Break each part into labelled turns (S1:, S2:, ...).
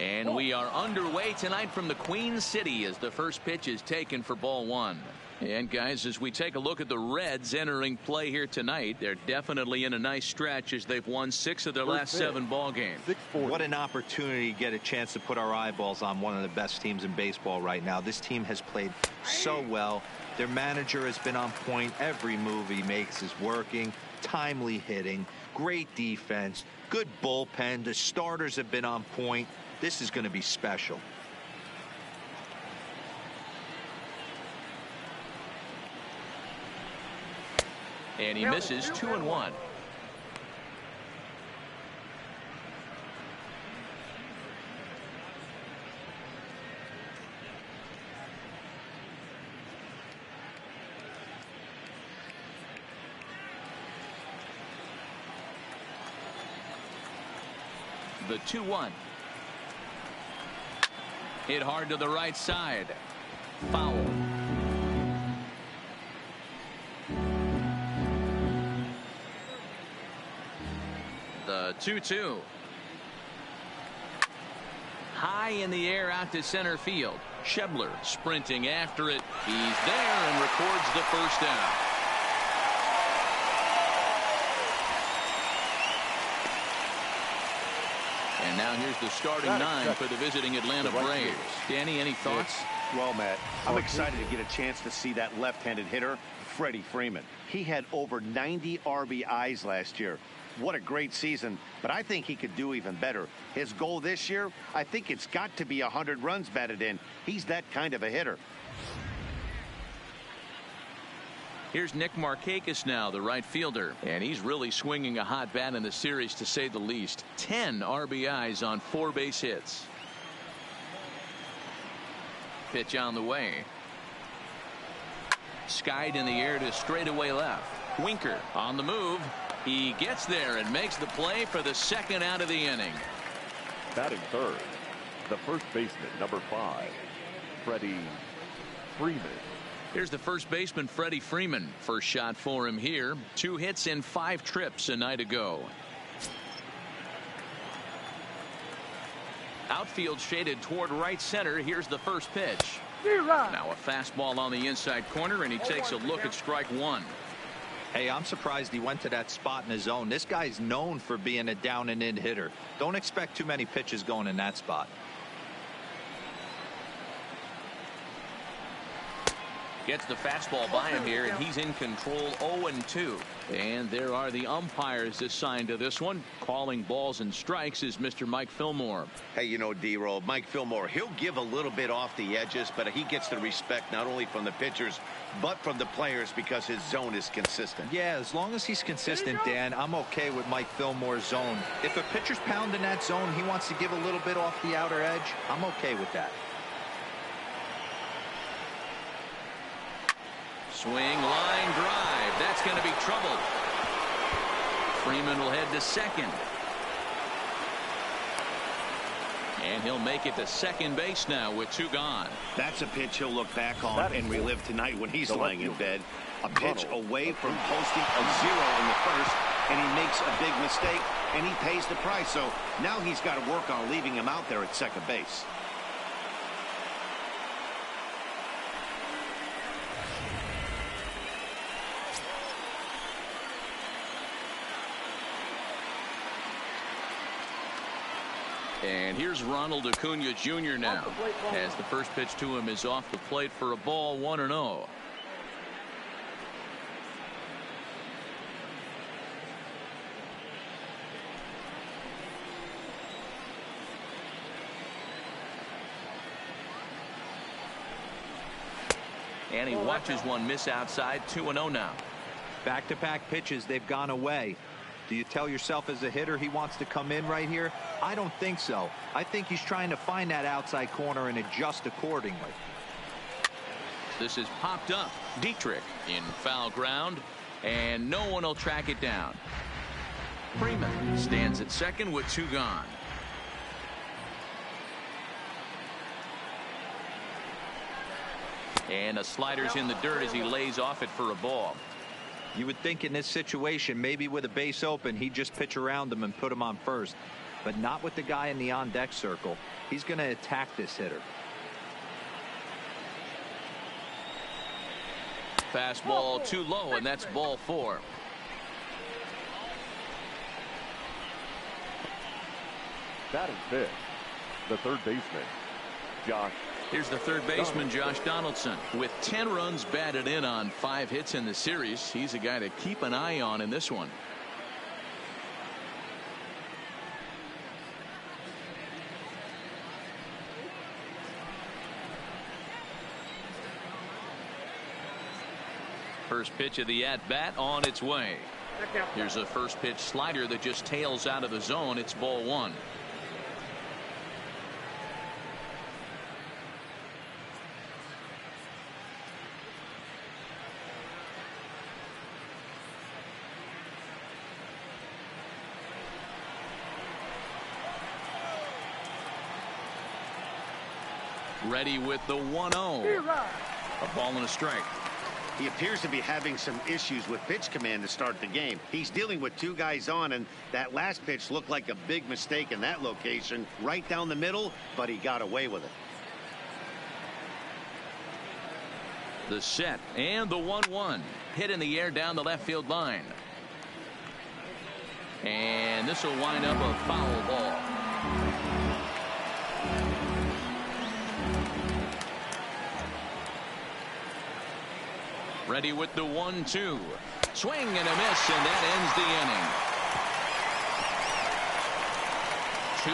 S1: And we are underway tonight from the Queen City as the first pitch is taken for ball one. And guys, as we take a look at the Reds entering play here tonight, they're definitely in a nice stretch as they've won 6 of their last 7 ball games.
S2: What an opportunity to get a chance to put our eyeballs on one of the best teams in baseball right now. This team has played so well. Their manager has been on point. Every move he makes is working. Timely hitting, great defense, good bullpen. The starters have been on point. This is going to be special.
S1: And he misses 2-1. The 2-1. Hit hard to the right side. Foul. The 2-2. High in the air out to center field. Schebler sprinting after it. He's there and records the first down. And now here's the starting 9 for the visiting Atlanta Braves. Danny, any thoughts?
S3: Well, Matt, I'm excited to get a chance to see that left-handed hitter, Freddie Freeman. He had over 90 RBIs last year. What a great season, but I think he could do even better. His goal this year, I think it's got to be 100 runs batted in. He's that kind of a hitter.
S1: Here's Nick Markakis now, the right fielder, and he's really swinging a hot bat in the series, to say the least. 10 RBIs on 4 base hits. Pitch on the way. Skied in the air to straightaway left. Winker on the move. He gets there and makes the play for the second out of the inning.
S4: Batting third, the first baseman, number 5, Freddie Freeman.
S1: Here's the first baseman, Freddie Freeman. First shot for him here. 2 hits in 5 trips a night ago. Outfield shaded toward right center. Here's the first pitch. Now a fastball on the inside corner, and he takes a look at strike 1.
S2: Hey, I'm surprised he went to that spot in his zone. This guy's known for being a down and in hitter. Don't expect too many pitches going in that spot.
S1: Gets the fastball by him here, and he's in control. 0-2. And there are the umpires assigned to this one. Calling balls and strikes is Mr. Mike Fillmore.
S3: Hey, you know, D-Roll, Mike Fillmore, he'll give a little bit off the edges, but he gets the respect not only from the pitchers, but from the players because his zone is consistent.
S2: Yeah, as long as he's consistent, Dan, I'm okay with Mike Fillmore's zone. If a pitcher's pounding that zone, he wants to give a little bit off the outer edge, I'm okay with that.
S1: Swing, line drive. That's going to be trouble. Freeman will head to second. And he'll make it to second base now with 2 gone.
S3: That's a pitch he'll look back on and relive tonight when he's lying in bed. A pitch away from posting a 0 in the first, and he makes a big mistake, and he pays the price. So now he's got to work on leaving him out there at second base.
S1: And here's Ronald Acuna Jr. now, as the first pitch to him is off the plate for a ball. 1-0. And he watches one miss outside. 2-0 now.
S2: Back-to-back pitches, they've gone away. Do you tell yourself as a hitter he wants to come in right here? I don't think so. I think he's trying to find that outside corner and adjust accordingly.
S1: This is popped up. Dietrich in foul ground, and no one will track it down. Freeman stands at second with 2 gone. And a slider's in the dirt as he lays off it for a ball.
S2: You would think in this situation, maybe with a base open, he'd just pitch around him and put him on first. but not with the guy in the on-deck circle. He's going to attack this hitter.
S1: Fastball too low, and that's ball 4.
S4: Batting fifth, the third baseman, Josh.
S1: Here's the third baseman, Josh Donaldson. With 10 runs batted in on 5 hits in the series, he's a guy to keep an eye on in this one. First pitch of the at-bat on its way. Here's a first pitch slider that just tails out of the zone. It's ball 1. Ready with the 1-0. A ball and a strike.
S3: He appears to be having some issues with pitch command to start the game. He's dealing with 2 guys on, and that last pitch looked like a big mistake in that location, right down the middle, but he got away with it.
S1: The set and the 1-1. Hit in the air down the left field line. And this will wind up a foul ball. Ready with the 1-2. Swing and a miss, and that ends the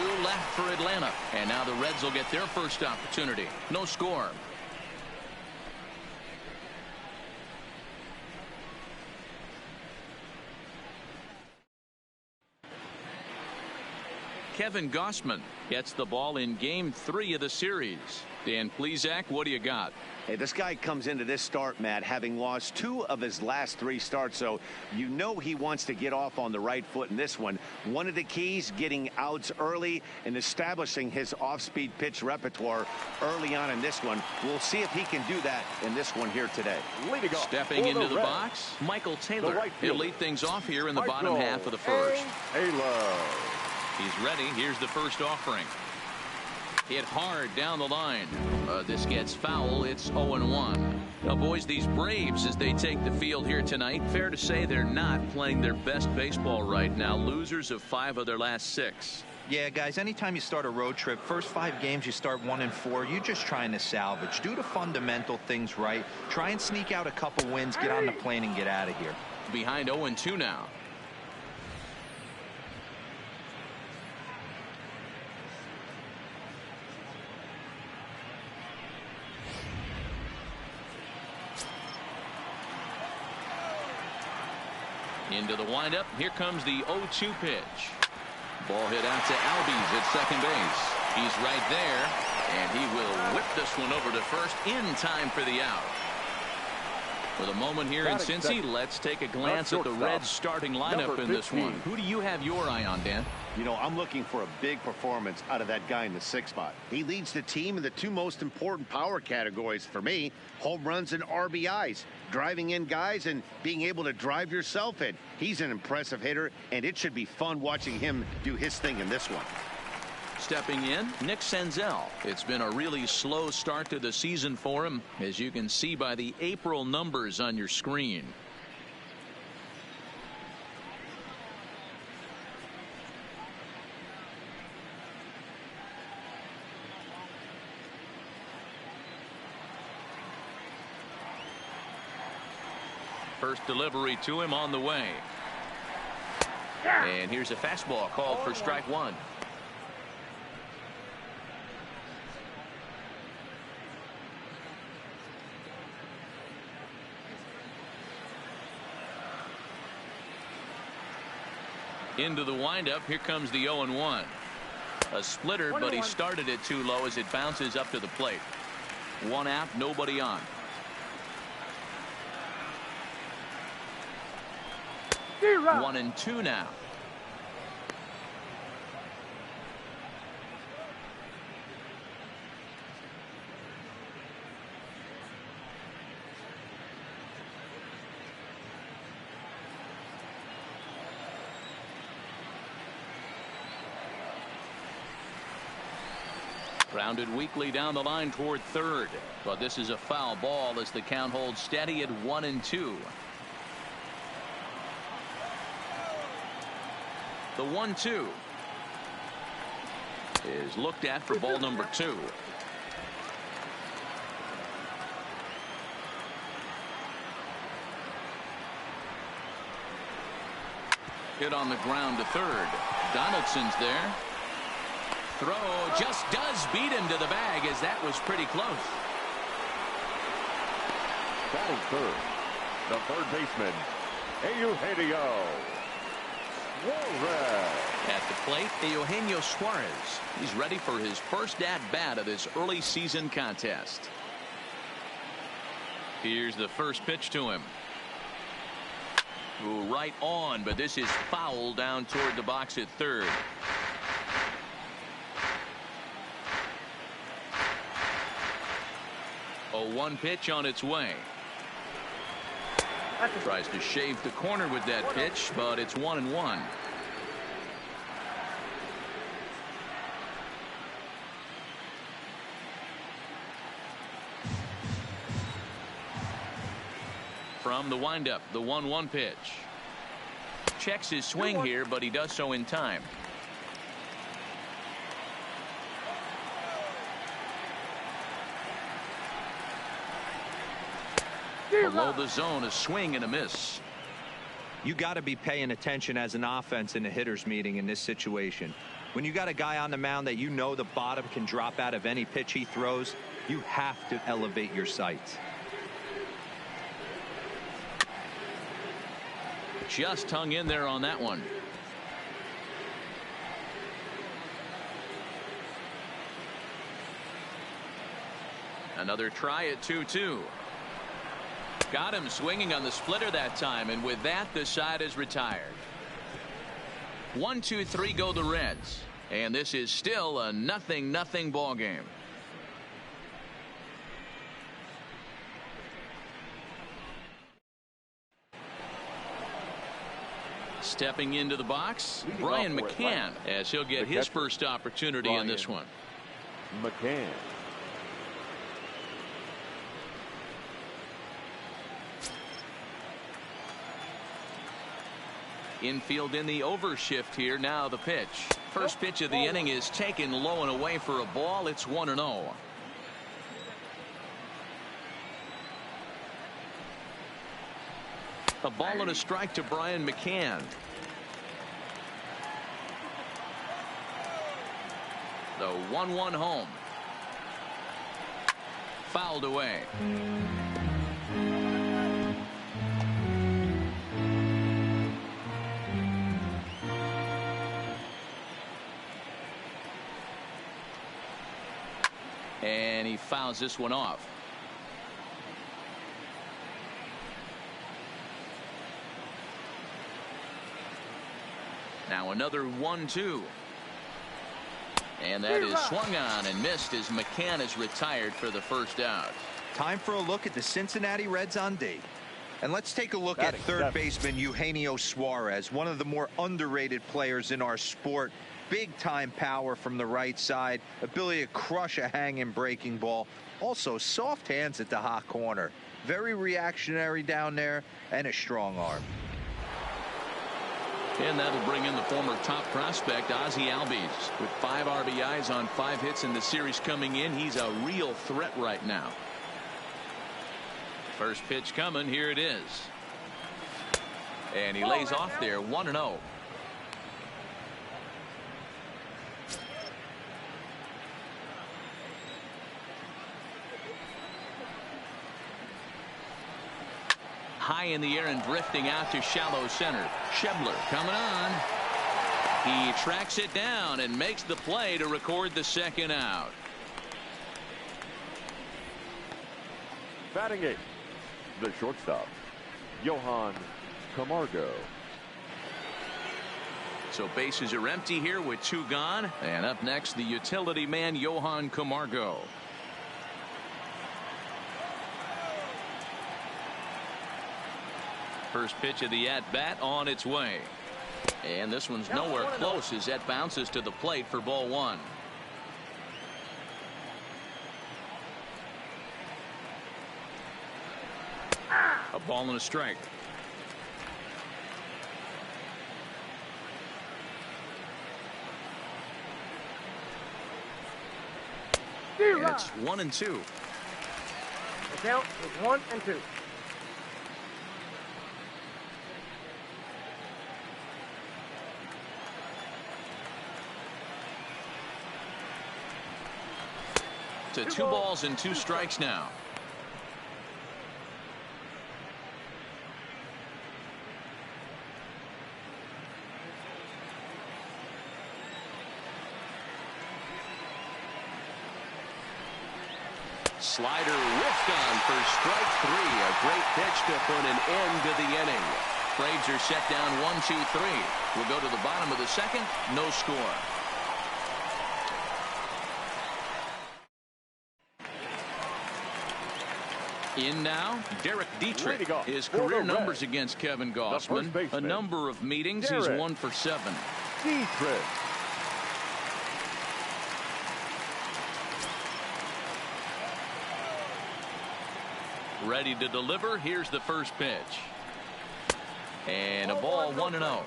S1: inning. 2 left for Atlanta, and now the Reds will get their first opportunity. No score. Kevin Gossman gets the ball in game 3 of the series. Dan Plesac, what do you got?
S3: Hey, this guy comes into this start, Matt, having lost 2 of his last 3 starts, so you know he wants to get off on the right foot in this one. One of the keys, getting outs early and establishing his off-speed pitch repertoire early on in this one. We'll see if he can do that in this one here today.
S1: Stepping into the box, Michael Taylor. He'll lead things off here in the bottom half of the first. He's ready. Here's the first offering. Hit hard down the line. This gets foul. It's 0-1. Now, boys, these Braves, as they take the field here tonight, fair to say they're not playing their best baseball right now. Losers of 5 of their last 6.
S2: Yeah, guys, anytime you start a road trip, first 5 games you start 1-4, you're just trying to salvage. Do the fundamental things right. Try and sneak out a couple wins, get on the plane, and get out of here.
S1: Behind 0-2 now. Into the windup. Here comes the 0-2 pitch. Ball hit out to Albies at second base. He's right there, and he will whip this one over to first in time for the out. For the moment here in Cincy, let's take a glance at the Reds starting lineup in this one. Who do you have your eye on, Dan?
S3: You know, I'm looking for a big performance out of that guy in the 6th spot. He leads the team in the 2 most important power categories for me: home runs and RBIs. Driving in guys and being able to drive yourself in. He's an impressive hitter, and it should be fun watching him do his thing in this one.
S1: Stepping in, Nick Senzel. It's been a really slow start to the season for him, as you can see by the April numbers on your screen. First delivery to him on the way. And here's a fastball called for strike 1. Into the windup. Here comes the 0-1. A splitter, but he started it too low as it bounces up to the plate. 1 out, nobody on. 1-2 now. Grounded weakly down the line toward third, but this is a foul ball as the count holds steady at 1-2. The 1-2 is looked at for ball number 2. Hit on the ground to third. Donaldson's there. Throw just does beat him to the bag, as that was pretty close.
S4: Batting third, the third baseman, Eugenio Suarez.
S1: At the plate, Eugenio Suarez. He's ready for his first at-bat of this early season contest. Here's the first pitch to him. Ooh, right on, but this is foul down toward the box at third. A 1 pitch on its way. Tries to shave the corner with that pitch, but it's 1-1. From the windup, the 1-1 pitch. Checks his swing here, but he does so in time. Below the zone, a swing and a miss.
S2: You got to be paying attention as an offense in a hitter's meeting in this situation. When you got a guy on the mound that you know the bottom can drop out of any pitch he throws, you have to elevate your sights.
S1: Just hung in there on that one. Another try at 2-2. Got him swinging on the splitter that time, and with that, the side is retired. 1-2-3 go the Reds, and this is still a 0-0 ball game. Stepping into the box, Brian McCann, as he'll get his first opportunity in this one.
S4: McCann.
S1: Infield in the overshift here. Now the pitch. First pitch of the inning is taken low and away for a ball. It's 1-0. A ball and a strike to Brian McCann. The 1-1 home. Fouled away. And he fouls this one off. Now another 1-2. And that is swung on and missed as McCann is retired for the first out.
S2: Time for a look at the Cincinnati Reds on D. And let's take a look at third baseman Eugenio Suarez, one of the more underrated players in our sport. Big time power from the right side, ability to crush a hanging breaking ball, also soft hands at the hot corner. Very reactionary down there, and a strong arm.
S1: And that'll bring in the former top prospect Ozzie Albies with 5 RBIs on 5 hits in the series coming in. He's a real threat right now. First pitch coming. Here it is. And he lays off there. 1-0. High in the air and drifting out to shallow center. Schebler coming on. He tracks it down and makes the play to record the second out.
S4: Batting 8, the shortstop, Johan Camargo.
S1: So bases are empty here with 2 gone. And up next, the utility man, Johan Camargo. First pitch of the at-bat on its way. And this one's nowhere close as that bounces to the plate for ball 1. A ball and a strike. It's 1-2.
S5: The count is 1-2.
S1: To 2 balls and 2 strikes now. Slider whiffed on for strike 3. A great pitch to put an end to the inning. Braves are set down 1-2-3. We'll go to the bottom of the second. No score. In now, Derek Dietrich. His career numbers against Kevin Gausman. A number of meetings. He's 1 for 7.
S4: Dietrich.
S1: Ready to deliver. Here's the first pitch. And a ball 1-0.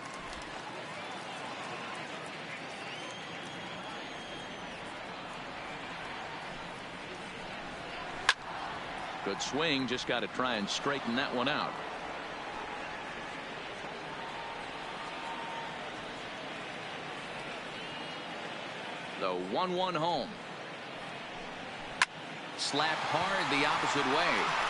S1: Good swing. Just got to try and straighten that one out. The 1-1 home. Slapped hard the opposite way.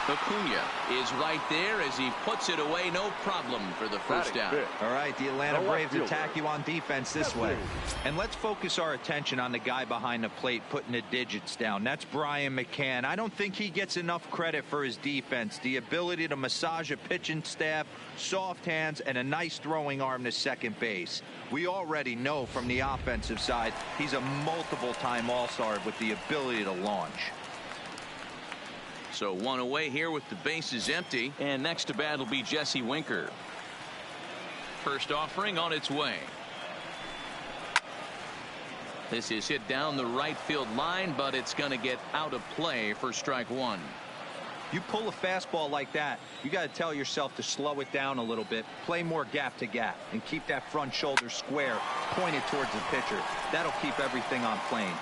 S1: Acuna is right there as he puts it away. No problem for the first out.
S2: All right, the Atlanta Braves attack you on defense this way. And let's focus our attention on the guy behind the plate putting the digits down. That's Brian McCann. I don't think he gets enough credit for his defense. The ability to massage a pitching staff, soft hands, and a nice throwing arm to second base. We already know from the offensive side he's a multiple-time All-Star with the ability to launch.
S1: So 1 away here with the bases empty. And next to bat will be Jesse Winker. First offering on its way. This is hit down the right field line, but it's going to get out of play for strike 1.
S2: You pull a fastball like that, you got to tell yourself to slow it down a little bit, play more gap to gap, and keep that front shoulder square pointed towards the pitcher. That'll keep everything on plane.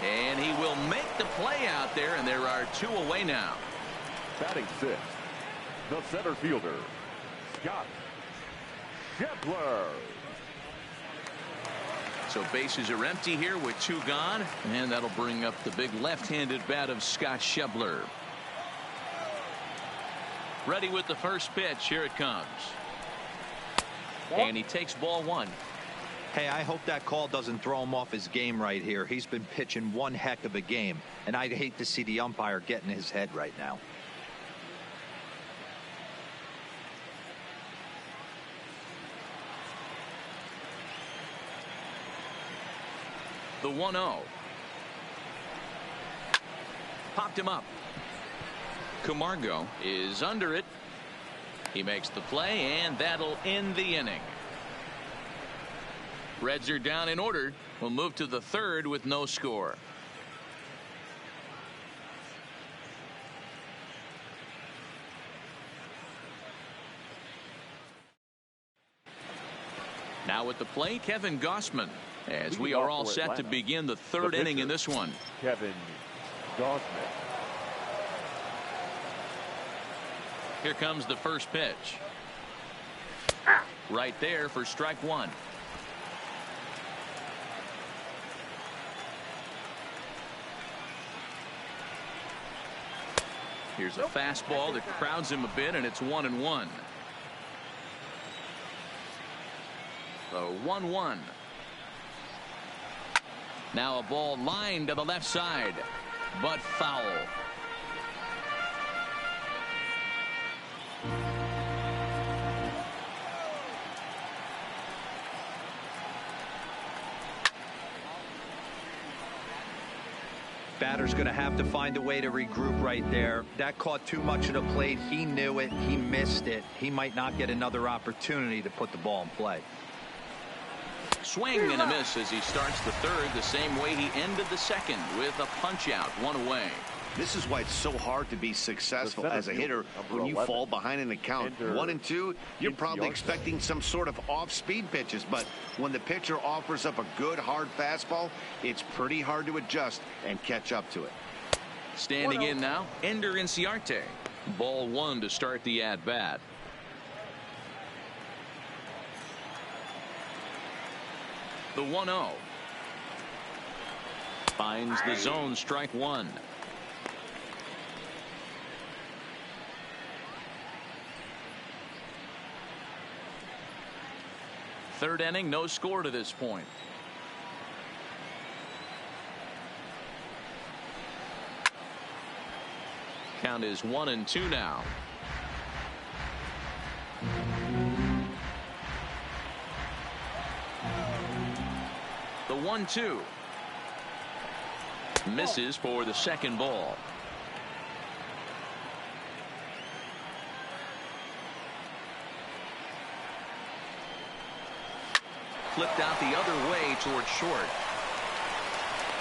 S1: And he will make the play out there, and there are 2 away now.
S4: Batting 6th, the center fielder, Scott Schebler.
S1: So bases are empty here with 2 gone, and that'll bring up the big left-handed bat of Scott Schebler. Ready with the first pitch. Here it comes. And he takes ball 1.
S2: Hey, I hope that call doesn't throw him off his game right here. He's been pitching one heck of a game, and I'd hate to see the umpire get in his head right now.
S1: The 1-0. Popped him up. Camargo is under it. He makes the play, and that'll end the inning. Reds are down in order. We'll move to the 3rd with no score. Now at the plate, Kevin Gausman, as we are all set to begin the 3rd inning in this one.
S4: Kevin Gausman.
S1: Here comes the first pitch. Right there for strike 1. Here's a fastball that crowds him a bit, and it's 1-1. The 1-1. Now a ball lined to the left side, but foul.
S2: Batter's going to have to find a way to regroup right there. That caught too much of the plate. He knew it. He missed it. He might not get another opportunity to put the ball in play.
S1: Swing and a miss as he starts the 3rd the same way he ended the 2nd with a punch out, 1 away.
S3: This is why it's so hard to be successful as a hitter when you fall behind in the count 1-2. You're probably expecting some sort of off-speed pitches, but when the pitcher offers up a good hard fastball, it's pretty hard to adjust and catch up to it.
S1: Standing in now, Ender Inciarte. Ball 1 to start the at-bat. The 1-0. Finds the zone, strike 1. Third inning, no score to this point. Count is 1-2 now. The 1-2. Misses for the second ball. Flipped out the other way towards short.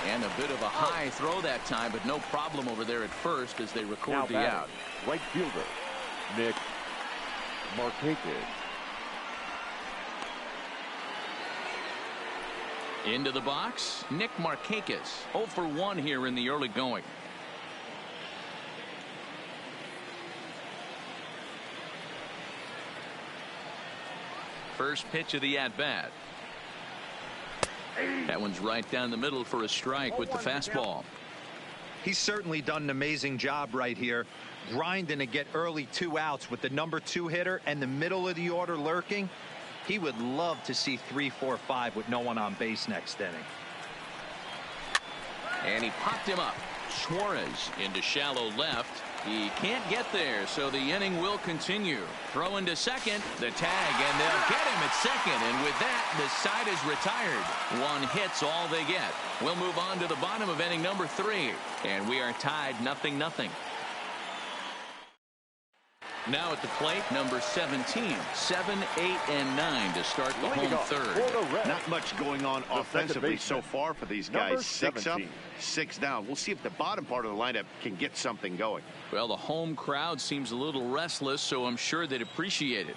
S1: And a bit of a high throw that time, but no problem over there at first as they record the out.
S4: Right fielder, Nick Markakis.
S1: Into the box, Nick Markakis. 0 for 1 here in the early going. First pitch of the at-bat. That one's right down the middle for a strike with the fastball.
S2: He's certainly done an amazing job right here, grinding to get early 2 outs with the number 2 hitter and the middle of the order lurking. He would love to see 3, 4, 5 with no one on base next inning.
S1: And he popped him up. Suarez into shallow left. He can't get there, so the inning will continue. Throw into second, the tag, and they'll get him at second. And with that, the side is retired. 1 hit's all they get. We'll move on to the bottom of inning number 3. And we are tied 0-0. Now at the plate, number 17, 7, 8, and 9 to start the home third.
S3: Not much going on offensively so far for these guys. 6 up, 6 down. We'll see if the bottom part of the lineup can get something going.
S1: Well, the home crowd seems a little restless, so I'm sure they'd appreciate it.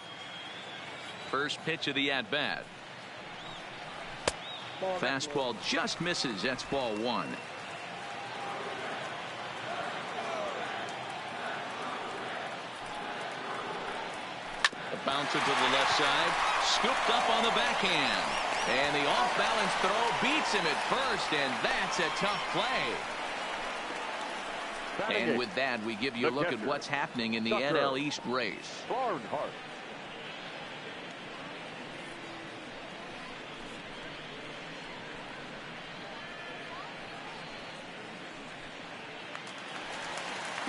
S1: First pitch of the at-bat. Fastball just misses. That's ball 1. Bouncer to the left side, scooped up on the backhand, and the off-balance throw beats him at first, and that's a tough play. And with that, we give you a look at what's happening in the NL East race.
S4: Barnhart.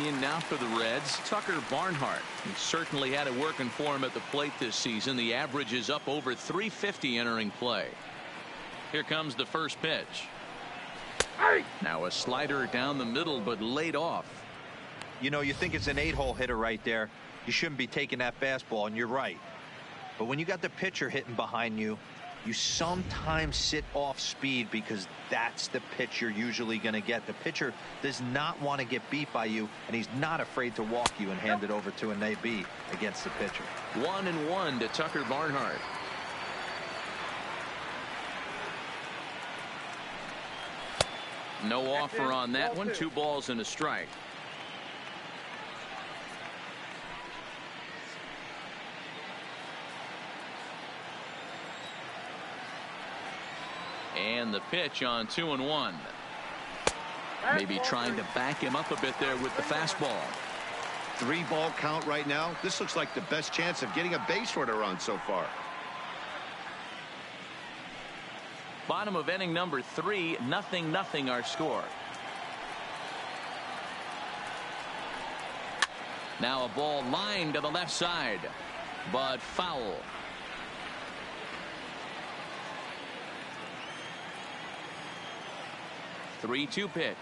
S1: In now for the Reds, Tucker Barnhart. He certainly had it working for him at the plate this season. The average is up over 350 entering play. Here comes the first pitch. Now a slider down the middle, but laid off.
S2: You know, you think it's an 8-hole hitter right there. You shouldn't be taking that fastball, and you're right. But when you got the pitcher hitting behind you, you sometimes sit off speed because that's the pitch you're usually going to get. The pitcher does not want to get beat by you, and he's not afraid to walk you and hand it over to an AB against the pitcher.
S1: 1-1 to Tucker Barnhart. No offer on that one. 2 balls and a strike. And the pitch on 2-1. Maybe trying to back him up a bit there with the fastball.
S3: 3-ball count right now. This looks like the best chance of getting a base runner run so far.
S1: Bottom of inning number 3, 0-0 our score. Now a ball lined to the left side, but foul. 3-2 pitch.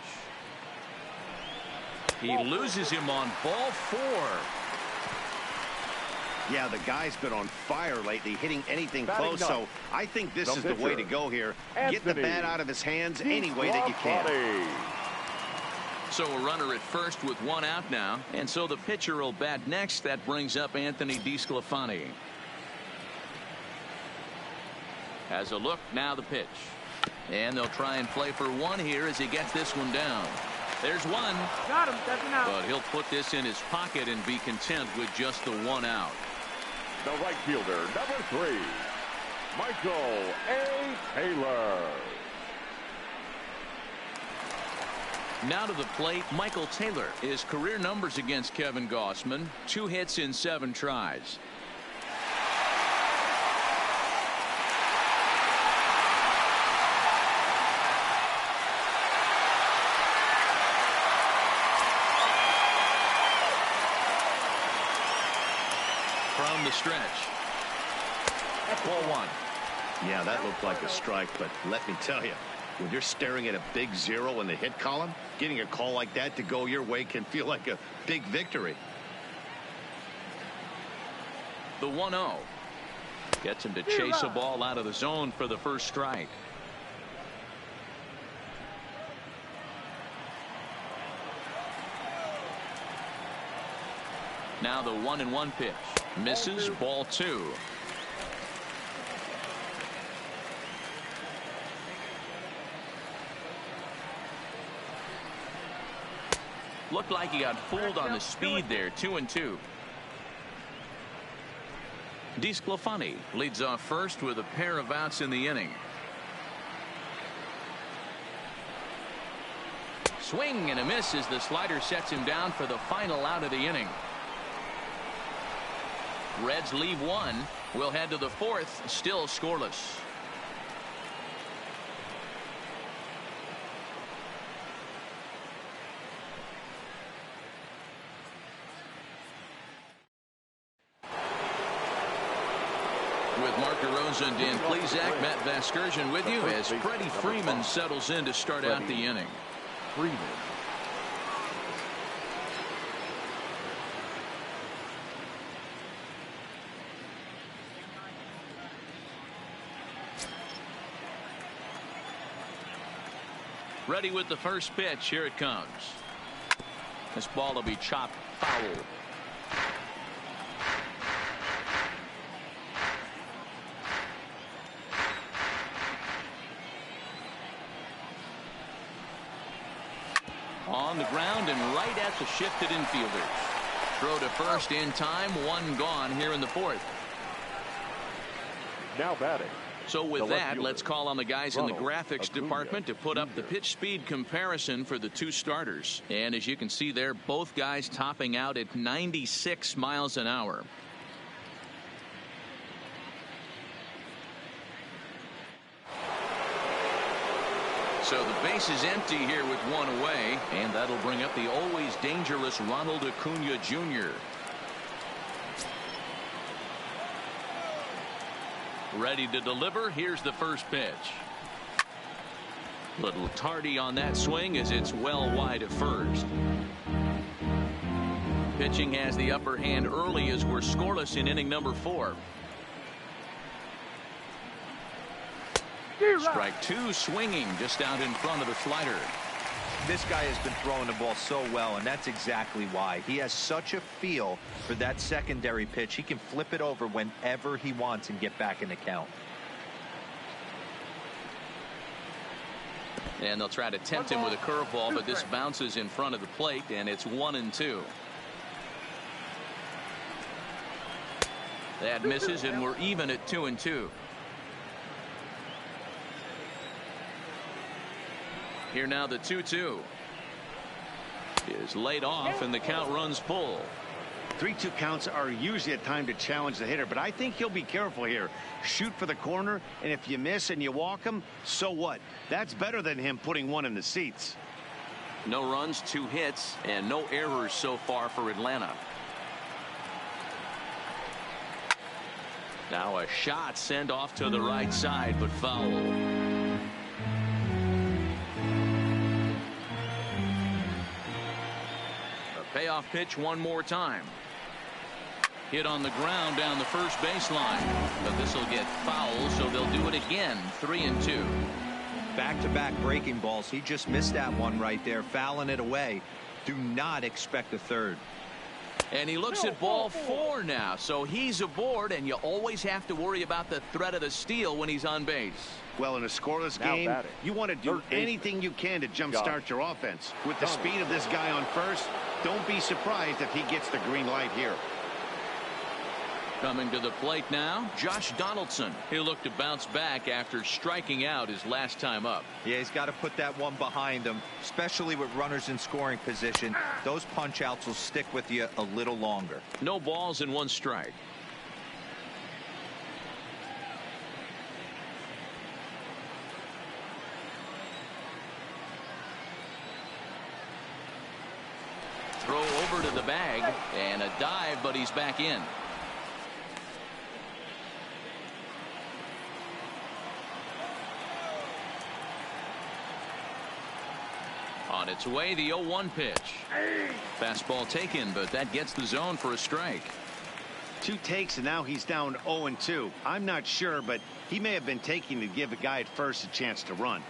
S1: He loses him on ball 4.
S3: Yeah, the guy's been on fire lately, hitting anything close. So I think this is the way to go here. Get the bat out of his hands any way that you can.
S1: So a runner at first with one out now, and so the pitcher will bat next. That brings up Anthony DeSclafani. Has a look, now the pitch. And they'll try and play for one here as he gets this one down. There's one.
S5: Got him, stepping out.
S1: But he'll put this in his pocket and be content with just the one out.
S4: The right fielder, number 3, Michael A. Taylor.
S1: Now to the plate, Michael Taylor. His career numbers against Kevin Gausman: 2 hits in 7 tries. From the stretch. Ball 1.
S3: Yeah, that looked like a strike, but let me tell you, when you're staring at a big 0 in the hit column, getting a call like that to go your way can feel like a big victory.
S1: The 1-0 gets him to chase a ball out of the zone for the first strike. Now the 1-1 pitch misses. Ball 2. Looked like he got fooled on the speed there. 2-2. DeSclafani leads off first with a pair of outs in the inning. Swing and a miss as the slider sets him down for the final out of the inning. Reds leave 1. We'll head to the 4th, still scoreless. With Mark DeRosa and Dan Plesac, Matt Vasgersian with you as Freddie Freeman settles in to start out the inning.
S4: Freeman.
S1: Ready with the first pitch. Here it comes. This ball will be chopped foul. On the ground and right at the shifted infielders. Throw to first in time. 1 gone here in the 4th.
S4: Now batting.
S1: So with that, let's call on the guys in the graphics department to put up the pitch speed comparison for the 2 starters. And as you can see there, both guys topping out at 96 miles an hour. So the base is empty here with 1 away, and that'll bring up the always dangerous Ronald Acuna Jr. Ready to deliver. Here's the first pitch. Little tardy on that swing as it's well wide of first. Pitching has the upper hand early as we're scoreless in inning number 4. Strike 2, swinging just out in front of the slider.
S2: This guy has been throwing the ball so well, and that's exactly why. He has such a feel for that secondary pitch. He can flip it over whenever he wants and get back in the count.
S1: And they'll try to tempt him with a curveball, but this bounces in front of the plate, and it's 1-2. That misses, and we're even at 2-2. Here now the 2-2 is laid off and the count runs full.
S3: 3-2 counts are usually a time to challenge the hitter, but I think he'll be careful here. Shoot for the corner, and if you miss and you walk him, so what? That's better than him putting one in the seats.
S1: No runs, 2 hits, and no errors so far for Atlanta. Now a shot sent off to the right side, but foul. Payoff pitch one more time. Hit on the ground down the first baseline, but this will get foul, so they'll do it again. 3-2.
S2: Back-to-back breaking balls. He just missed that one right there, fouling it away. Do not expect a third.
S1: And he looks at ball 4 now, so he's aboard, and you always have to worry about the threat of the steal when he's on base.
S3: Well, in a scoreless game, you want to do anything you can to jumpstart your offense. With the speed of this guy on first, don't be surprised if he gets the green light here.
S1: Coming to the plate now, Josh Donaldson. He'll look to bounce back after striking out his last time up.
S2: Yeah, he's got to put that one behind him, especially with runners in scoring position. Those punch outs will stick with you a little longer.
S1: No balls and 1 strike. Throw over to the bag and a dive, but he's back in. On its way, the 0-1 pitch. Fastball taken, but that gets the zone for a strike.
S3: 2 takes, and now he's down 0-2. I'm not sure, but he may have been taking to give a guy at first a chance to run.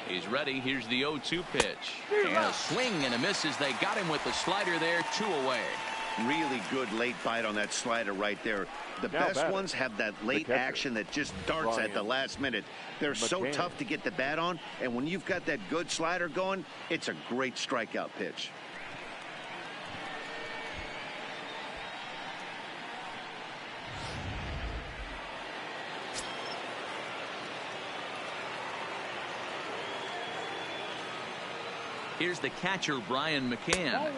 S1: He's ready. Here's the 0-2 pitch. And a swing and a miss as they got him with the slider there, 2 away.
S3: Really good late bite on that slider right there. The best ones have that late action that just darts at the last minute. They're so tough to get the bat on, and when you've got that good slider going, it's a great strikeout pitch.
S1: Here's the catcher, Brian McCann.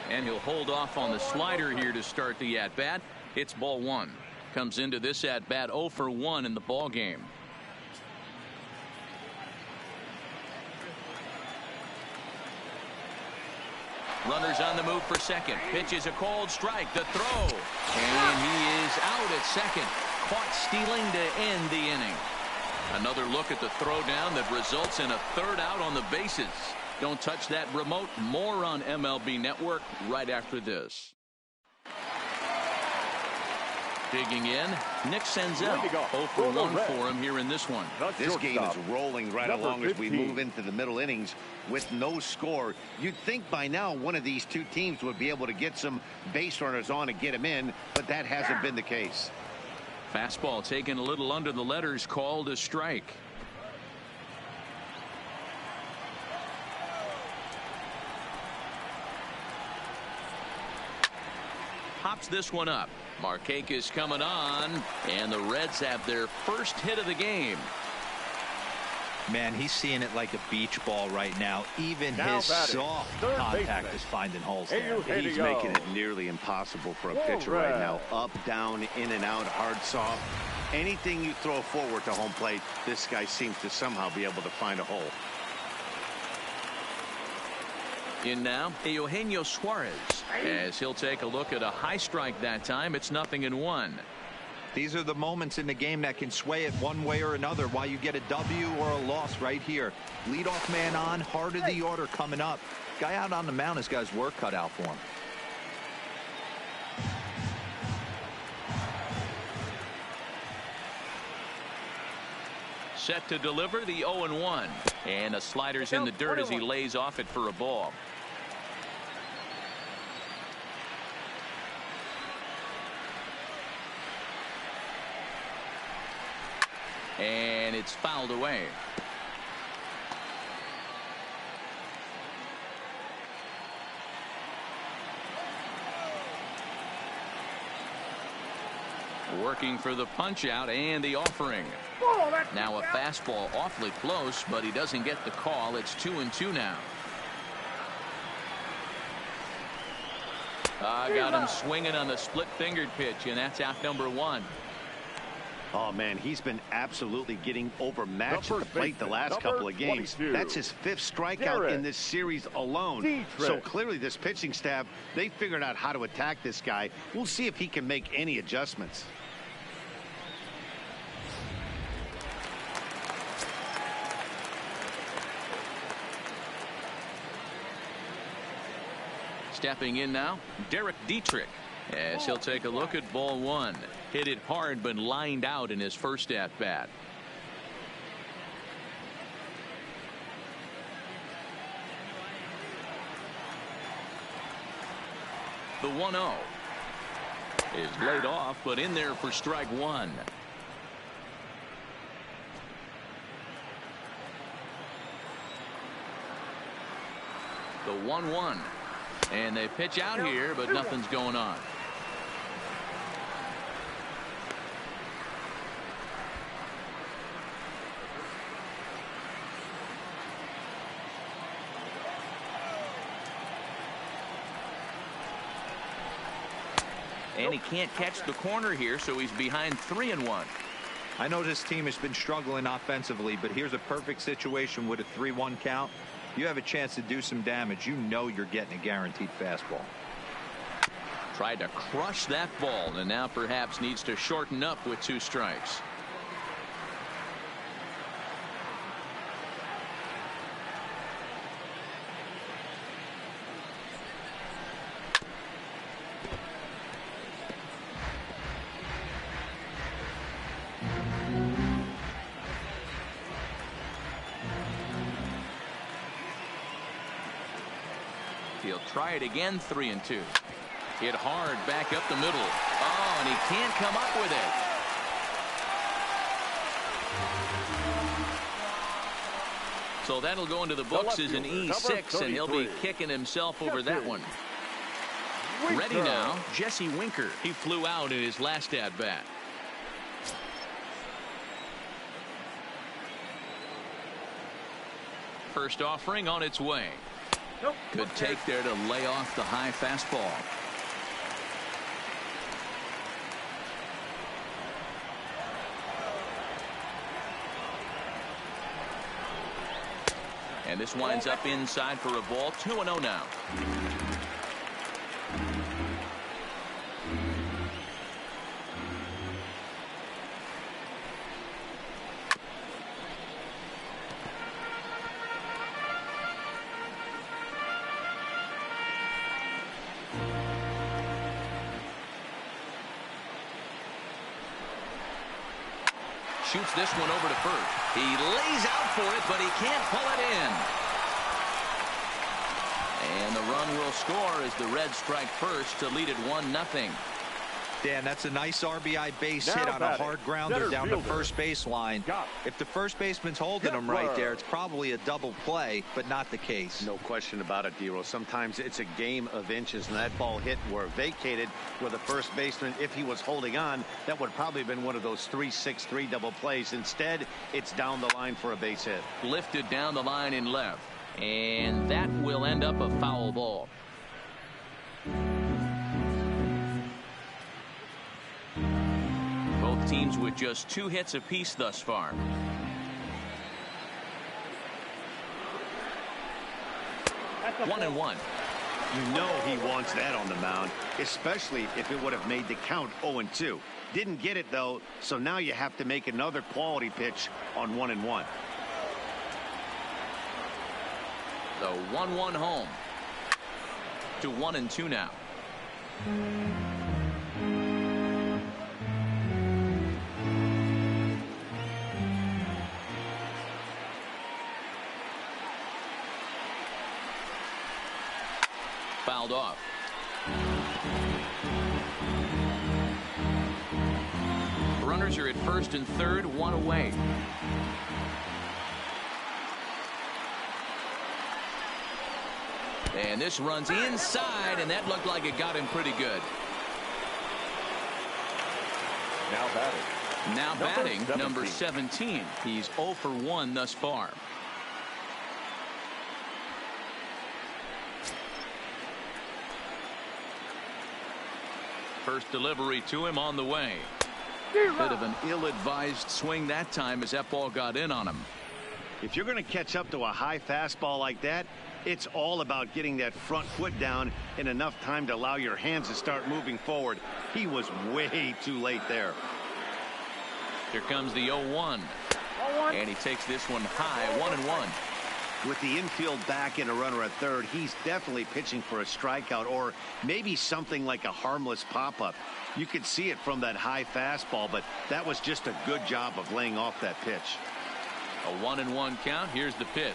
S1: And he'll hold off on the slider here to start the at-bat. It's ball 1. Comes into this at-bat 0 for 1 in the ball game. Runners on the move for second. Pitch is a cold strike. The throw. And he is out at second. Caught stealing to end the inning. Another look at the throwdown that results in a 3rd out on the bases. Don't touch that remote. More on MLB Network right after this. Digging in, Nick Senzel. 0 for 1 for him here in this one.
S3: This game is rolling right along as we move into the middle innings with no score. You'd think by now one of these 2 teams would be able to get some base runners on and get them in, but that hasn't been the case.
S1: Fastball taken a little under the letters, called a strike. Pops this one up. Markakis coming on, and the Reds have their first hit of the game.
S2: Man, he's seeing it like a beach ball right now. Even his soft contact is finding holes there.
S3: He's making it nearly impossible for a pitcher right now. Up, down, in and out, hard, soft. Anything you throw forward to home plate, this guy seems to somehow be able to find a hole.
S1: In now, Eugenio Suarez, as he'll take a look at a high strike that time. It's 0-1.
S2: These are the moments in the game that can sway it one way or another. Why you get a W or a loss right here. Leadoff man on, heart of the order coming up. Guy out on the mound has got his work cut out for him.
S1: Set to deliver the 0-1. And a slider's in the dirt as he lays off it for a ball. And it's fouled away. Working for the punch out and the offering. Now a fastball awfully close, but he doesn't get the call. It's 2-2 now. Got him swinging on the split-fingered pitch, and that's out number 1.
S3: Oh, man, he's been absolutely getting overmatched at the plate the last couple of games. That's his 5th strikeout in this series alone. So clearly this pitching staff, they figured out how to attack this guy. We'll see if he can make any adjustments.
S1: Stepping in now, Derek Dietrich, as he'll take a look at ball 1. Hit it hard, but lined out in his first at-bat. The 1-0 is laid off, but in there for strike one. The 1-1, and they pitch out here, but nothing's going on. And he can't catch the corner here, so he's behind 3-1.
S2: I know this team has been struggling offensively, but here's a perfect situation with a 3-1 count. You have a chance to do some damage. You know you're getting a guaranteed fastball.
S1: Tried to crush that ball, and now perhaps needs to shorten up with 2 strikes. He'll try it again. 3-2. Hit hard back up the middle. Oh, and he can't come up with it. So that'll go into the books as an E6, and he'll be kicking himself over that one. Ready now, Jesse Winker. He flew out in his last at bat. First offering on its way. Good take there to lay off the high fastball. And this winds up inside for a ball. 2-0 now. Shoots this one over to first. He lays out for it, but he can't pull it in. And the run will score as the Reds strike first to lead it 1-0.
S2: Dan, that's a nice RBI base hit on a hard grounder down the first baseline. If the first baseman's holding him right there, it's probably a double play, but not the case.
S3: No question about it, Dero. Sometimes it's a game of inches, and that ball hit were vacated with the first baseman. If he was holding on, that would probably have been one of those 3-6-3 double plays. Instead, it's down the line for a base hit.
S1: Lifted down the line in left, and that will end up a foul ball. Both teams with just 2 hits apiece thus far.
S5: That's
S1: 1-1.
S3: You know he wants that on the mound, especially if it would have made the count 0-2. Didn't get it, though, so now you have to make another quality pitch on 1-1.
S1: The 1-1 home. To 1-2 now. Fouled off. Runners are at first and third, 1 away. And this runs inside, and that looked like it got him pretty good. Now batting, number 17. He's 0 for 1 thus far. First delivery to him on the way. Bit of an ill-advised swing that time as that ball got in on him.
S3: If you're going to catch up to a high fastball like that, it's all about getting that front foot down in enough time to allow your hands to start moving forward. He was way too late there.
S1: Here comes the 0-1. And he takes this one high, 1-1.
S3: With the infield back and a runner at third, he's definitely pitching for a strikeout or maybe something like a harmless pop-up. You could see it from that high fastball, but that was just a good job of laying off that pitch.
S1: A 1-1 count. Here's the pitch.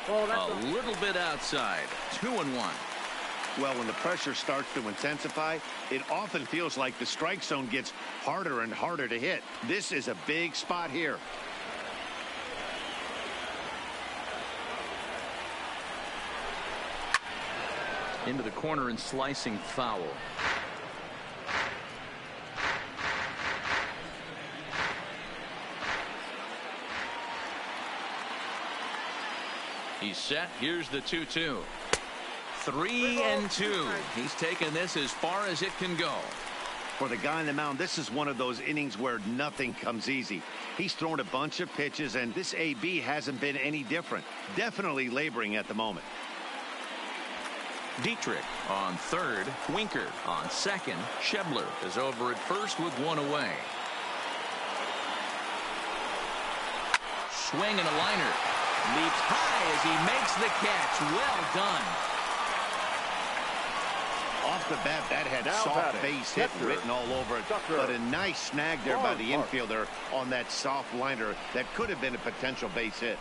S1: A little bit outside. 2-1.
S3: Well, when the pressure starts to intensify, it often feels like the strike zone gets harder and harder to hit. This is a big spot here.
S1: Into the corner and slicing foul. He's set. Here's the 2-2. 3-2. He's taken this as far as it can go.
S3: For the guy on the mound, this is one of those innings where nothing comes easy. He's thrown a bunch of pitches, and this AB hasn't been any different. Definitely laboring at the moment.
S1: Dietrich on third. Winker on second. Schebler is over at first with one away. Swing and a liner. Leaps high as he makes the catch. Well done.
S3: Off the bat, that had soft base hit written all over it. But a nice snag there by the infielder on that soft liner that could have been a potential base hit.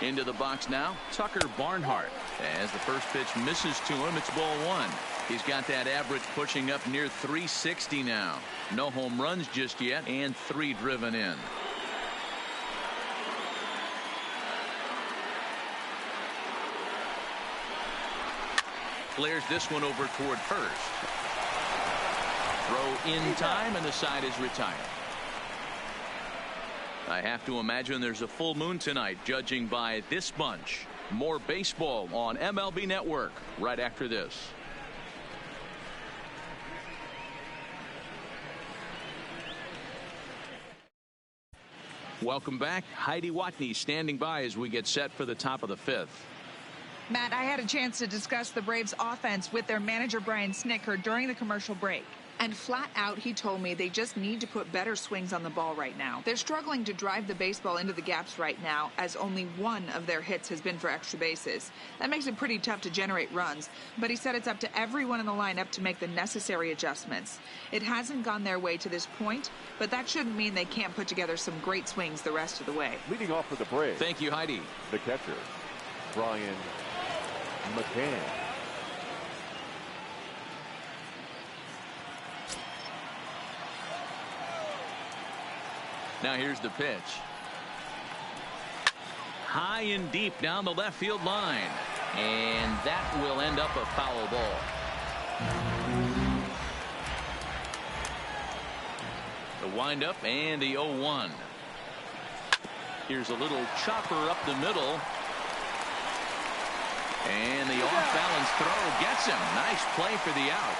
S1: Into the box now, Tucker Barnhart. As the first pitch misses to him, it's ball one. He's got that average pushing up near 360 now. No home runs just yet, and 3 driven in. Flares this one over toward first. Throw in time, and the side is retired. I have to imagine there's a full moon tonight, judging by this bunch. More baseball on MLB Network right after this. Welcome back. Heidi Watney standing by as we get set for the top of the 5th.
S6: Matt, I had a chance to discuss the Braves offense with their manager Brian Snitker during the commercial break. And flat out, he told me they just need to put better swings on the ball right now. They're struggling to drive the baseball into the gaps right now, as only one of their hits has been for extra bases. That makes it pretty tough to generate runs, but he said it's up to everyone in the lineup to make the necessary adjustments. It hasn't gone their way to this point, but that shouldn't mean they can't put together some great swings the rest of the way.
S4: Leading off for the Braves.
S1: Thank you, Heidi.
S4: The catcher, Brian McCann.
S1: Now here's the pitch. High and deep down the left field line. And that will end up a foul ball. The windup and the 0-1. Here's a little chopper up the middle. And the off-balance throw gets him. Nice play for the out.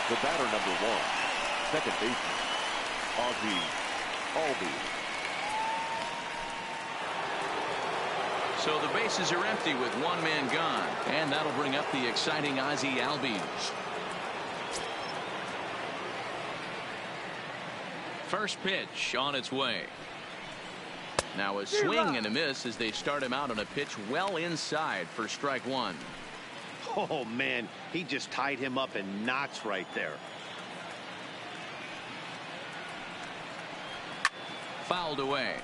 S4: The batter, number 1, second baseman, Ozzie Albies.
S1: So the bases are empty with one man gone. And that'll bring up the exciting Ozzie Albies. First pitch on its way. Now a swing and a miss as they start him out on a pitch well inside for strike one.
S3: Oh, man, he just tied him up in knots right there.
S1: Fouled away.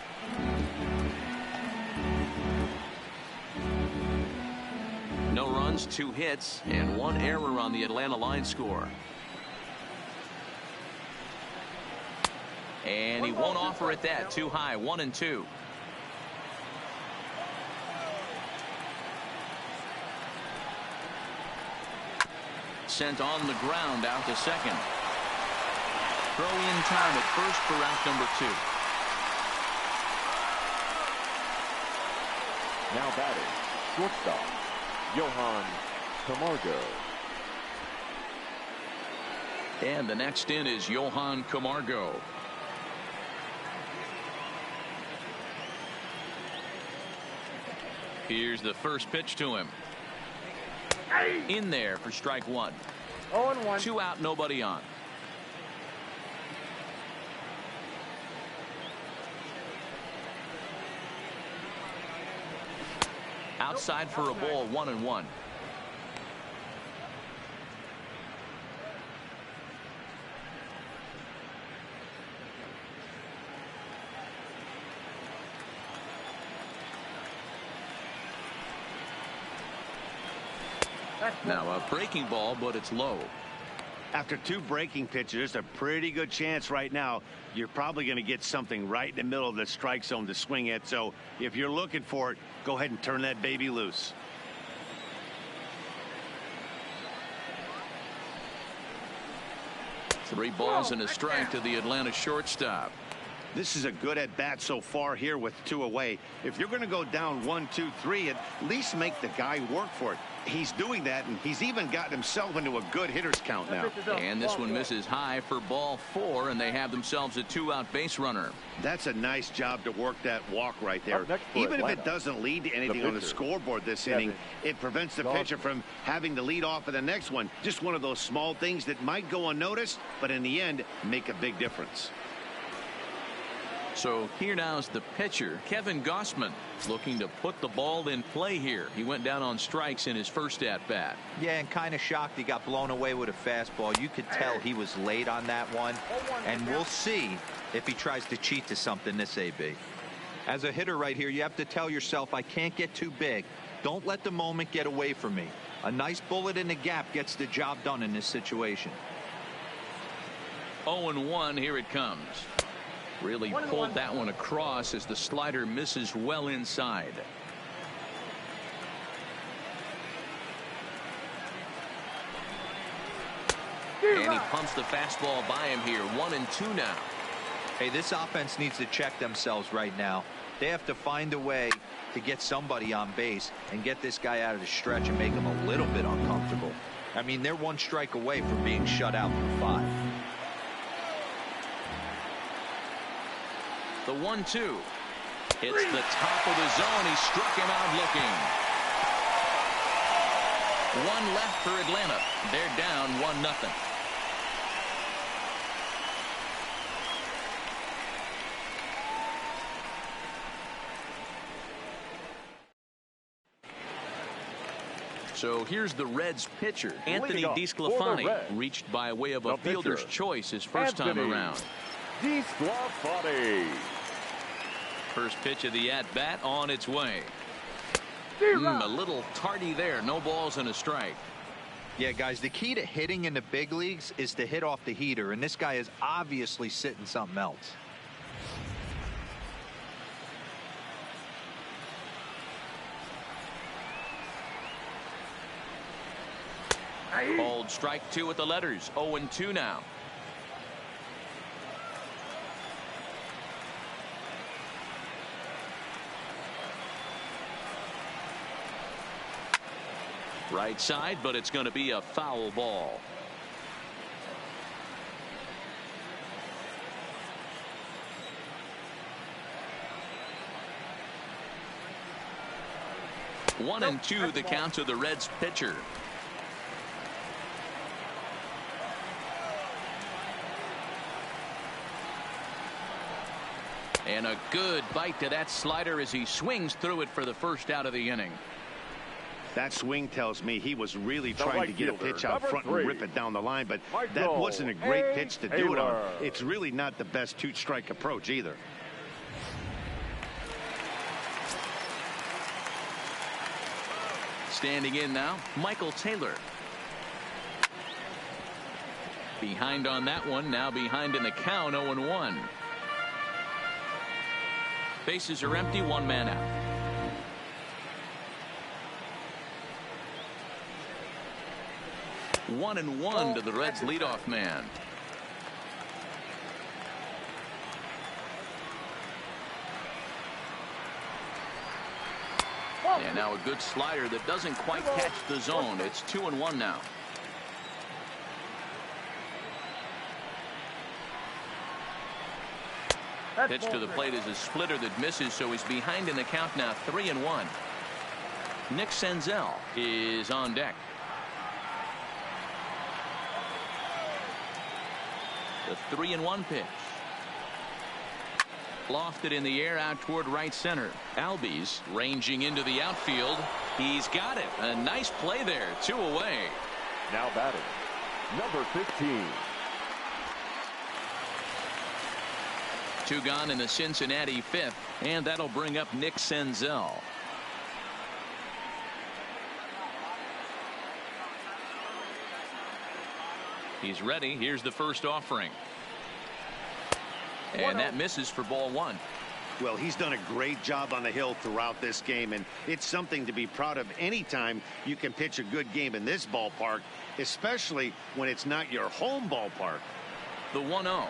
S1: No runs, 2 hits, and 1 error on the Atlanta line score. And he won't offer it that. Too high. 1-2. Sent on the ground out to second. Throw in time at first for out number 2.
S4: Now batting, shortstop, Johan Camargo.
S1: And the next in is Johan Camargo. Here's the first pitch to him. In there for strike 1.
S5: 0-1.
S1: 2 out, nobody on. Outside for a ball, 1-1. Now a breaking ball, but it's low.
S3: After 2 breaking pitches, there's a pretty good chance right now you're probably going to get something right in the middle of the strike zone to swing at. So if you're looking for it, go ahead and turn that baby loose.
S1: Three balls and a strike to the Atlanta shortstop.
S3: This is a good at bat so far here with 2 away. If you're going to go down 1, 2, 3, at least make the guy work for it. He's doing that, and he's even gotten himself into a good hitter's count now.
S1: And this one misses high for ball 4, and they have themselves a 2-out base runner.
S3: That's a nice job to work that walk right there. Even if it doesn't lead to anything on the scoreboard this inning, it prevents the pitcher from having to lead off in the next one. Just one of those small things that might go unnoticed, but in the end, make a big difference.
S1: So here now is the pitcher, Kevin Gausman, looking to put the ball in play here. He went down on strikes in his first at-bat.
S2: Yeah, and kind of shocked he got blown away with a fastball. You could tell he was late on that one, and we'll see if he tries to cheat to something this AB. As a hitter right here, you have to tell yourself, I can't get too big. Don't let the moment get away from me. A nice bullet in the gap gets the job done in this situation.
S1: 0-1, here it comes. Really pulled that one across as the slider misses well inside. And he pumps the fastball by him here. 1-2 now.
S2: Hey, this offense needs to check themselves right now. They have to find a way to get somebody on base and get this guy out of the stretch and make him a little bit uncomfortable. I mean, they're 1 strike away from being shut out in 5.
S1: The 1-2. It's the top of the zone. He struck him out looking. 1 left for Atlanta. They're down 1-0. So here's the Reds pitcher, Anthony DeSclafani, reached by way of a fielder's choice his first time around.
S4: DeSclafani.
S1: First pitch of the at-bat on its way. A little tardy there. No balls and a strike.
S2: Yeah, guys, the key to hitting in the big leagues is to hit off the heater, and this guy is obviously sitting something else.
S1: Called strike 2 with the letters. 0-2 now. Right side, but it's going to be a foul ball. One and two, the count to the Reds pitcher. And a good bite to that slider as he swings through it for the first out of the inning.
S3: That swing tells me he was really trying to get a pitch out front and rip it down the line, but that wasn't a great pitch to do it on. It's really not the best 2-strike approach either.
S1: Standing in now, Michael Taylor. Behind on that one, now behind in the count, 0-1. Bases are empty, 1 man out. One and one to the Reds leadoff man. And now a good slider that doesn't quite catch the zone. It's 2-1 now. Pitch to the plate is a splitter that misses, so he's behind in the count now, 3-1. Nick Senzel is on deck. The 3-1 pitch. Lofted in the air out toward right center. Albies ranging into the outfield. He's got it. A nice play there. 2 away.
S4: Now batting, number 15.
S1: 2 gone in the Cincinnati 5th, and that'll bring up Nick Senzel. He's ready. Here's the first offering. And that misses for ball one.
S3: Well, he's done a great job on the hill throughout this game, and it's something to be proud of anytime you can pitch a good game in this ballpark, especially when it's not your home ballpark.
S1: The 1-0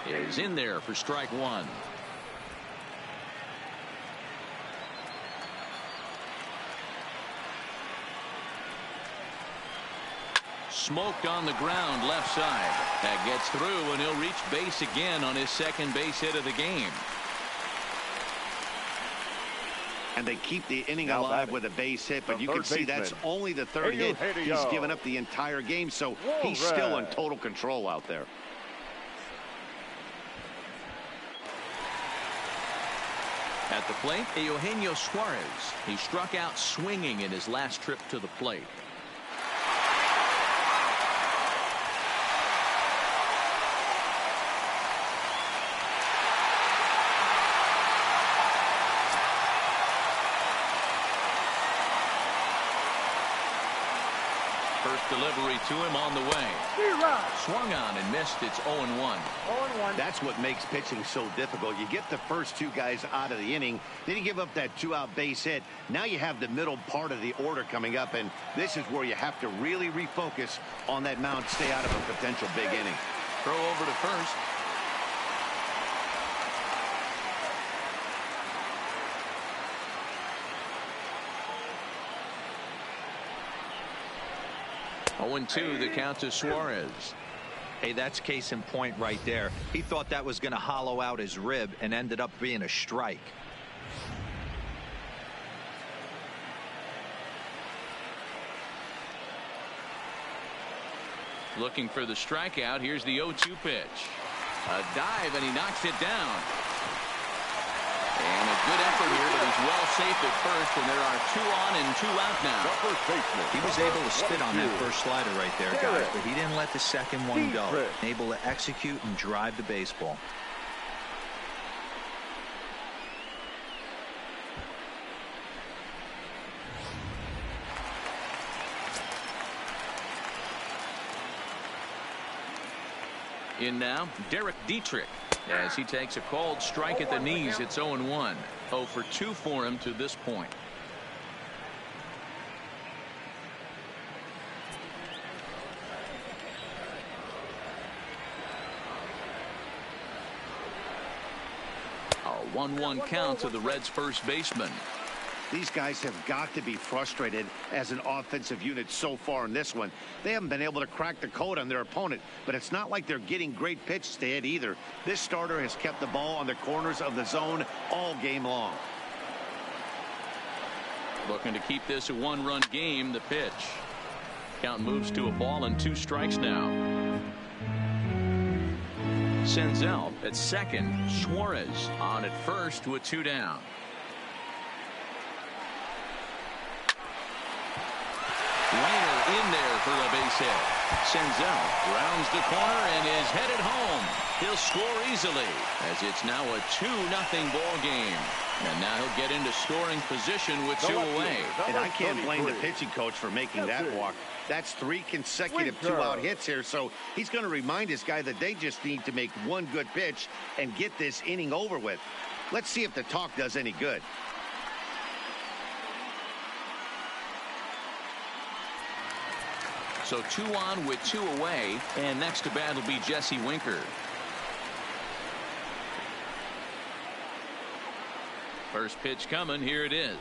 S1: is in there for strike one. Smoked on the ground left side. That gets through, and he'll reach base again on his second base hit of the game.
S3: And they keep the inning alive with a base hit, but you can see that's only the third hit. He's given up the entire game, so he's still in total control out there.
S1: At the plate, Eugenio Suarez. He struck out swinging in his last trip to the plate. First delivery to him on the way. Swung on and missed. It's 0-1.
S3: That's what makes pitching so difficult. You get the first two guys out of the inning, then you give up that two-out base hit. Now you have the middle part of the order coming up, and this is where you have to really refocus on that mound, stay out of a potential big inning.
S1: Throw over to first. Oh, 0-2 the count to Suarez.
S2: Hey, that's case in point right there. He thought that was going to hollow out his rib and ended up being a strike.
S1: Looking for the strikeout. Here's the 0-2 pitch. A dive, and he knocks it down. And a good effort here, but he's well safe at first, and there are 2 on and 2 out now.
S2: He was able to spit on that first slider right there, guys, but he didn't let the second one go. Able to execute and drive the baseball.
S1: In now, Derek Dietrich. As he takes a called strike at the knees, it's 0-1. 0 for 2 for him to this point. A 1-1 count to the Reds' first baseman.
S3: These guys have got to be frustrated as an offensive unit so far in this one. They haven't been able to crack the code on their opponent, but it's not like they're getting great pitches to hit either. This starter has kept the ball on the corners of the zone all game long.
S1: Looking to keep this a 1-run game. The pitch. Count moves to a ball and 2 strikes now. Senzel at second. Suarez on at first with 2 down. Wainer in there for a base hit. Senzel rounds the corner and is headed home. He'll score easily as it's now a 2-0 ball game. And now he'll get into scoring position with 2 away.
S3: And I can't blame the pitching coach for making that walk. That's 3 consecutive 2-out hits here, so he's going to remind his guy that they just need to make 1 good pitch and get this inning over with. Let's see if the talk does any good.
S1: So 2 on with 2 away, and next to bat will be Jesse Winker. First pitch coming. Here it is.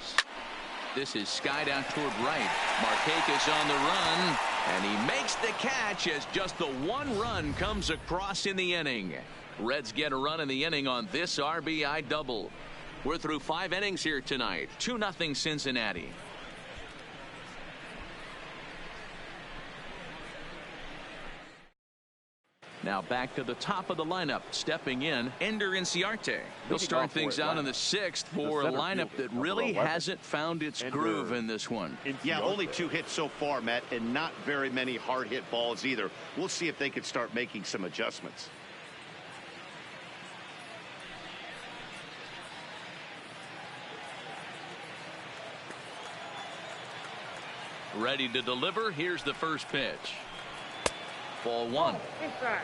S1: This is skied out toward right. Markakis on the run, and he makes the catch as just the 1 run comes across in the inning. Reds get a run in the inning on this RBI double. We're through 5 innings here tonight. 2-0 Cincinnati. Now back to the top of the lineup. Stepping in, Ender Inciarte. He'll start things out in the 6th for a lineup that really hasn't found its groove in this one.
S3: Yeah, only 2 hits so far, Matt, and not very many hard hit balls either. We'll see if they can start making some adjustments.
S1: Ready to deliver. Here's the first pitch. Ball one.
S5: Inside.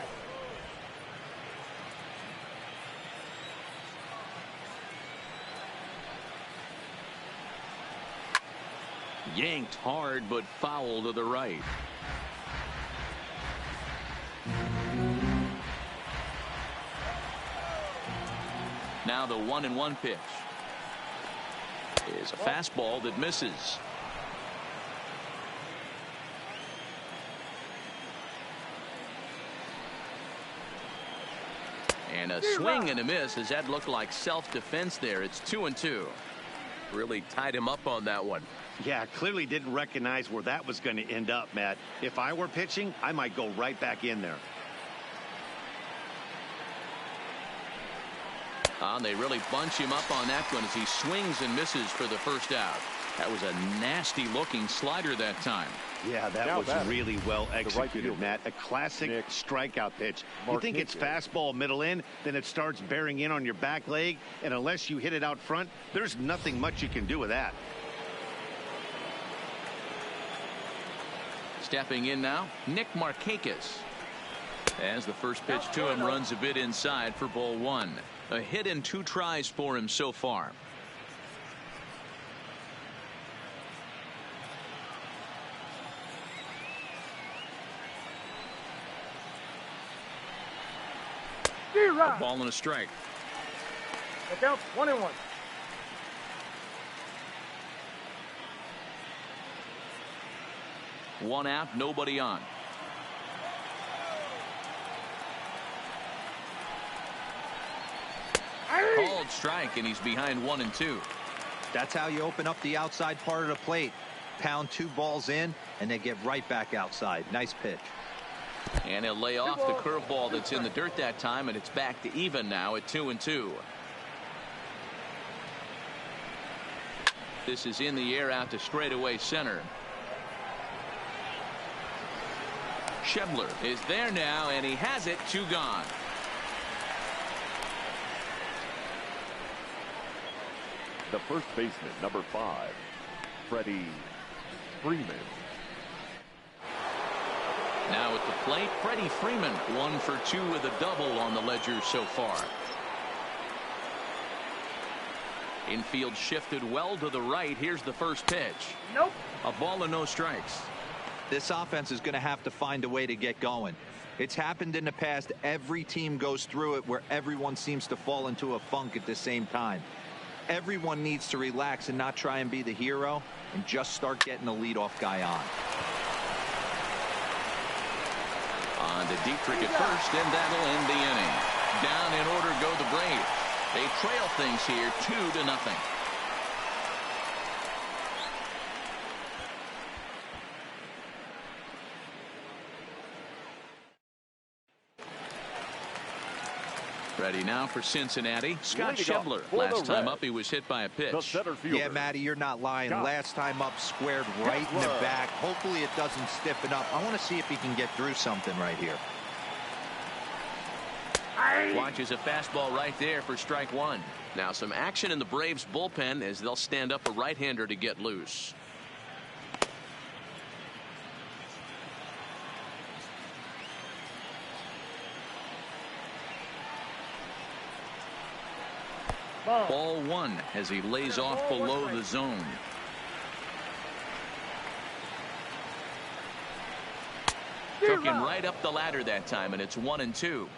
S1: Yanked hard, but foul to the right. Now the 1-1 pitch is a fastball that misses. And a swing and a miss, as that looked like self-defense there. It's 2-2. Really tied him up on that one.
S3: Yeah, clearly didn't recognize where that was going to end up, Matt. If I were pitching, I might go right back in there.
S1: They really bunch him up on that one as he swings and misses for the first out. That was a nasty looking slider that time.
S3: Yeah, that was really well executed, Matt. A classic strikeout pitch. You think it's fastball middle in, then it starts bearing in on your back leg, and unless you hit it out front, there's nothing much you can do with that.
S1: Stepping in now, Nick Markakis. As the first pitch to him runs a bit inside for ball one. A hit and 2 tries for him so far. A ball and a strike.
S5: Look out, 1-1.
S1: One out, nobody on. Called strike, and he's behind 1-2.
S2: That's how you open up the outside part of the plate. Pound 2 balls in, and they get right back outside. Nice pitch.
S1: And he'll lay off the curveball that's in the dirt that time, and it's back to even now at 2-2. This is in the air out to straightaway center. Schebler is there now, and he has it. 2 gone.
S4: The first baseman, number 5, Freddie Freeman.
S1: Now at the plate, Freddie Freeman, 1 for 2 with a double on the ledger so far. Infield shifted well to the right. Here's the first pitch.
S5: Nope.
S1: A ball and no strikes.
S2: This offense is going to have to find a way to get going. It's happened in the past. Every team goes through it where everyone seems to fall into a funk at the same time. Everyone needs to relax and not try and be the hero and just start getting the leadoff guy on.
S1: On to Dietrich at first, and that'll end the inning. Down in order go the Braves. They trail things here 2-0. Ready now for Cincinnati. Scott Schebler. Last time up, he was hit by a pitch.
S2: Yeah, Matty, you're not lying. Last time up, squared right in the back. Hopefully it doesn't stiffen up. I want to see if he can get through something right here.
S1: Watches a fastball right there for strike 1. Now some action in the Braves bullpen as they'll stand up a right-hander to get loose. Ball 1 as he lays off below the zone. Took him right up the ladder that time, and it's 1-2.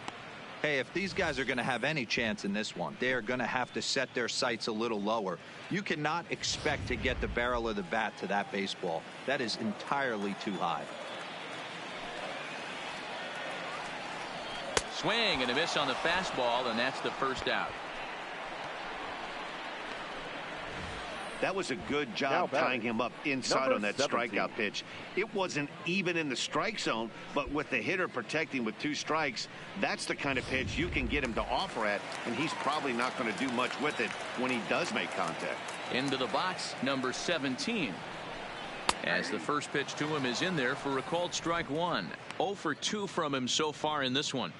S2: Hey, if these guys are going to have any chance in this one, they are going to have to set their sights a little lower. You cannot expect to get the barrel of the bat to that baseball. That is entirely too high.
S1: Swing and a miss on the fastball, and that's the first out.
S3: That was a good job tying him up inside on that strikeout pitch. It wasn't even in the strike zone, but with the hitter protecting with 2 strikes, that's the kind of pitch you can get him to offer at, and he's probably not going to do much with it when he does make contact.
S1: Into the box, number 17. As the first pitch to him is in there for a called strike 1. 0 for 2 from him so far in this one.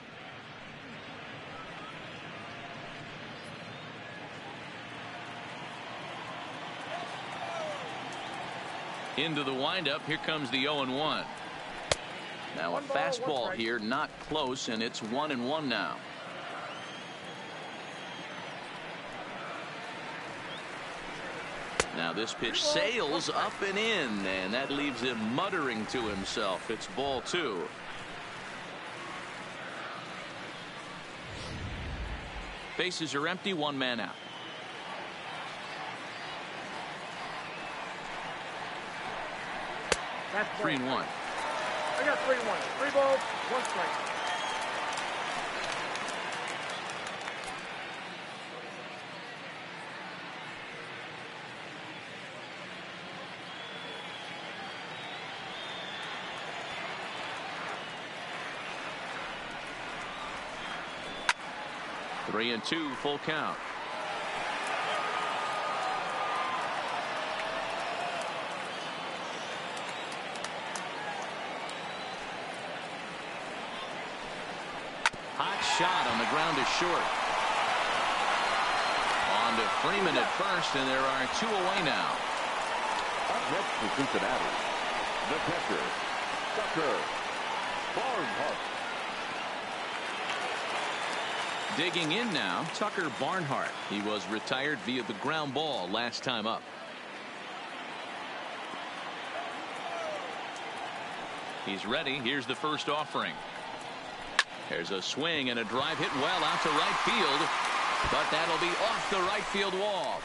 S1: Into the windup. Here comes the 0-1. Now a fastball here, not close, and it's 1-1 now. Now this pitch sails up and in, and that leaves him muttering to himself. It's ball 2. Bases are empty, 1 man out.
S5: That's
S1: 3-1.
S5: I got 3-1. 3 balls, 1 strike.
S1: Three and 2, full count. Hot shot on the ground is short. On to Freeman at first, and there are 2 away now.
S4: Up next for Cincinnati, the catcher, Tucker Barnhart.
S1: Digging in now, Tucker Barnhart. He was retired via the ground ball last time up. He's ready. Here's the first offering. There's a swing and a drive hit well out to right field, but that'll be off the right field wall.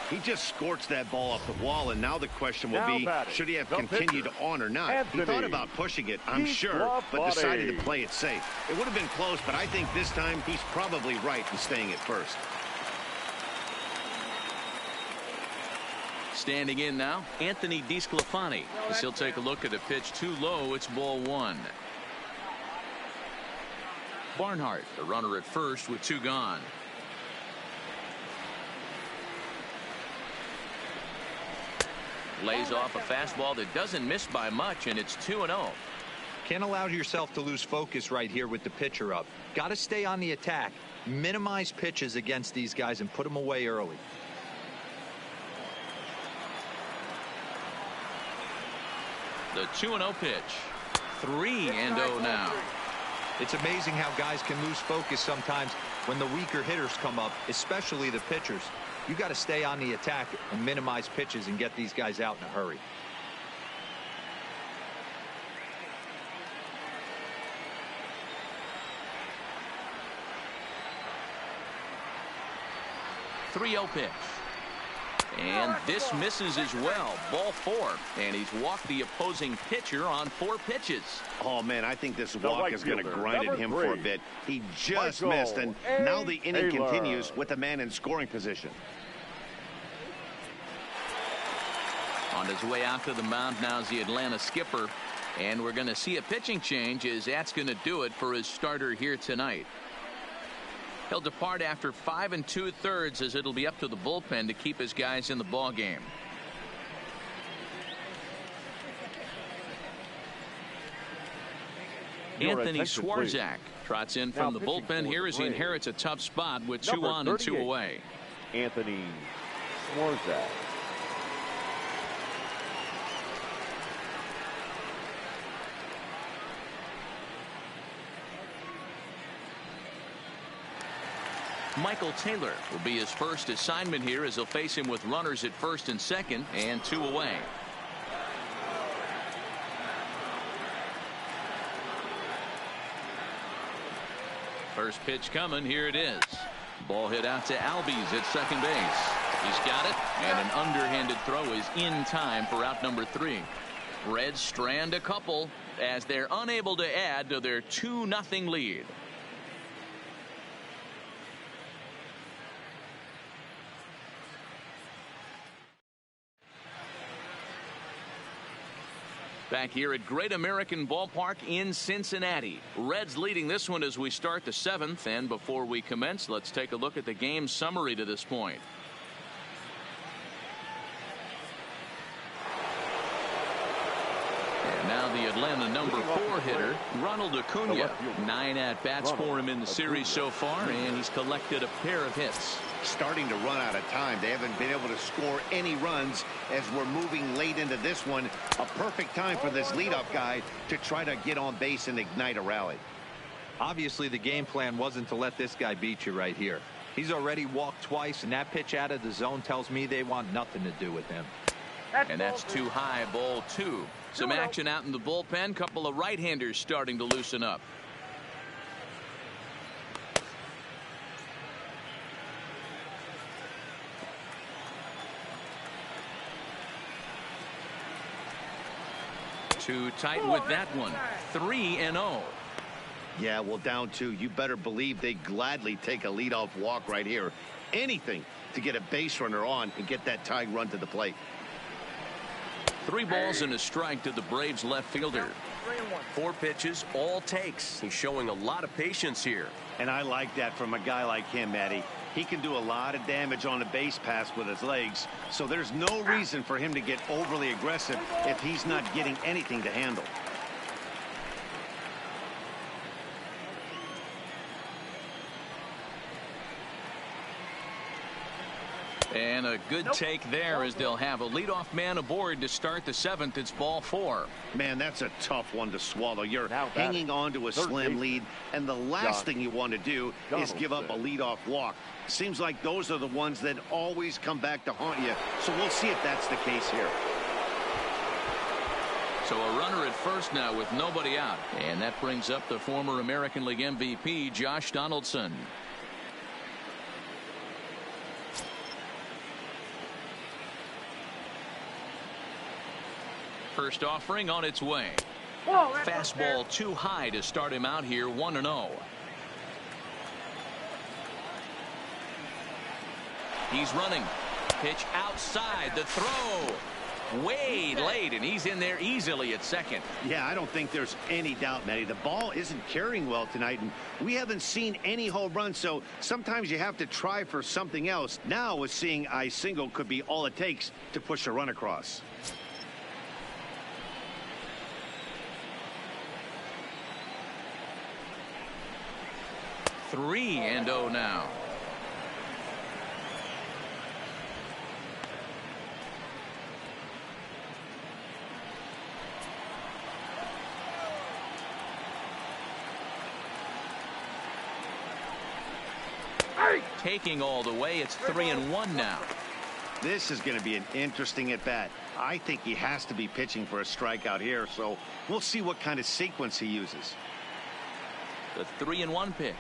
S3: He just scorched that ball off the wall, and now the question will be, should he have continued on or not? He thought about pushing it, I'm sure, but decided to play it safe. It would have been close, but I think this time he's probably right in staying at first.
S1: Standing in now, Anthony DeSclafani. As he'll take a look at the pitch too low. It's ball 1. Barnhart, the runner at first with 2 gone. Lays off a fastball that doesn't miss by much, and it's 2-0.
S2: Can't allow yourself to lose focus right here with the pitcher up. Got to stay on the attack, minimize pitches against these guys, and put them away early.
S1: The 2-0 pitch. 3-0 now.
S2: It's amazing how guys can lose focus sometimes when the weaker hitters come up, especially the pitchers. You got to stay on the attack and minimize pitches and get these guys out in a hurry.
S1: .30 pitch. And this misses as well. Ball 4. And he's walked the opposing pitcher on 4 pitches.
S3: Oh, man, I think this walk is going to grind at him for a bit. He just missed, and now the inning continues with the man in scoring position.
S1: On his way out to the mound now is the Atlanta skipper. And we're going to see a pitching change, as that's going to do it for his starter here tonight. He'll depart after 5 2/3, as it'll be up to the bullpen to keep his guys in the ball game. Anthony Swarzak trots in from the bullpen here as he inherits a tough spot with 2 on and 2 away.
S4: Anthony Swarzak.
S1: Michael Taylor will be his first assignment here, as he'll face him with runners at first and second and 2 away. First pitch coming. Here it is. Ball hit out to Albies at second base. He's got it, and an underhanded throw is in time for out number 3. Reds strand a couple as they're unable to add to their 2-0 lead. Back here at Great American Ballpark in Cincinnati. Reds leading this one as we start the 7th. And before we commence, let's take a look at the game summary to this point. And now the Atlanta number 4 hitter, Ronald Acuna. 9 at-bats for him in the series so far, and he's collected a pair of hits.
S3: starting to run out of time. They haven't been able to score any runs as we're moving late into this one. A perfect time for this leadoff guy to try to get on base and ignite a rally.
S2: Obviously, the game plan wasn't to let this guy beat you right here. He's already walked twice, and that pitch out of the zone tells me they want nothing to do with him.
S1: And that's too high, ball 2. Some action out in the bullpen. Couple of right-handers starting to loosen up. Too tight with that one. 3-0.
S3: Yeah, well, down 2. You better believe they gladly take a leadoff walk right here. Anything to get a base runner on and get that tying run to the plate.
S1: 3 balls and a strike to the Braves left fielder.
S7: 4 pitches, all takes. He's showing a lot of patience here.
S3: And I like that from a guy like him, Matty. He can do a lot of damage on a base pass with his legs, so there's no reason for him to get overly aggressive if he's not getting anything to handle.
S1: And a good take there as they'll have a leadoff man aboard to start the 7th. It's ball 4.
S3: Man, that's a tough one to swallow. You're hanging on to a slim lead, and the last thing you want to do is give up a leadoff walk. Seems like those are the ones that always come back to haunt you, so we'll see if that's the case here.
S1: So a runner at first now with nobody out. And that brings up the former American League MVP, Josh Donaldson. First offering on its way. Fastball too high to start him out here. 1-0. He's running. Pitch outside. The throw. Way late, and he's in there easily at second.
S3: Yeah, I don't think there's any doubt, Matty. The ball isn't carrying well tonight, and we haven't seen any home runs, so sometimes you have to try for something else. Now, with seeing I single could be all it takes to push a run across.
S1: 3-0 now. Taking all the way. It's 3-1 now.
S3: This is going to be an interesting at bat. I think he has to be pitching for a strikeout here, so we'll see what kind of sequence he uses.
S1: The 3-1 pitch.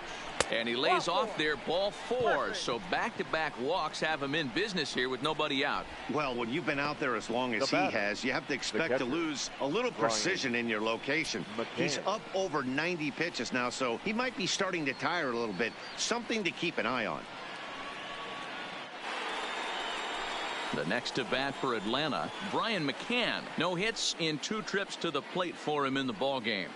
S1: And he lays off there, ball 4. So back-to-back walks have him in business here with nobody out.
S3: Well, when you've been out there as long as he has, you have to expect to lose a little precision in your location. He's up over 90 pitches now, so he might be starting to tire a little bit. Something to keep an eye on.
S1: The next to bat for Atlanta, Brian McCann. No hits in 2 trips to the plate for him in the ballgame.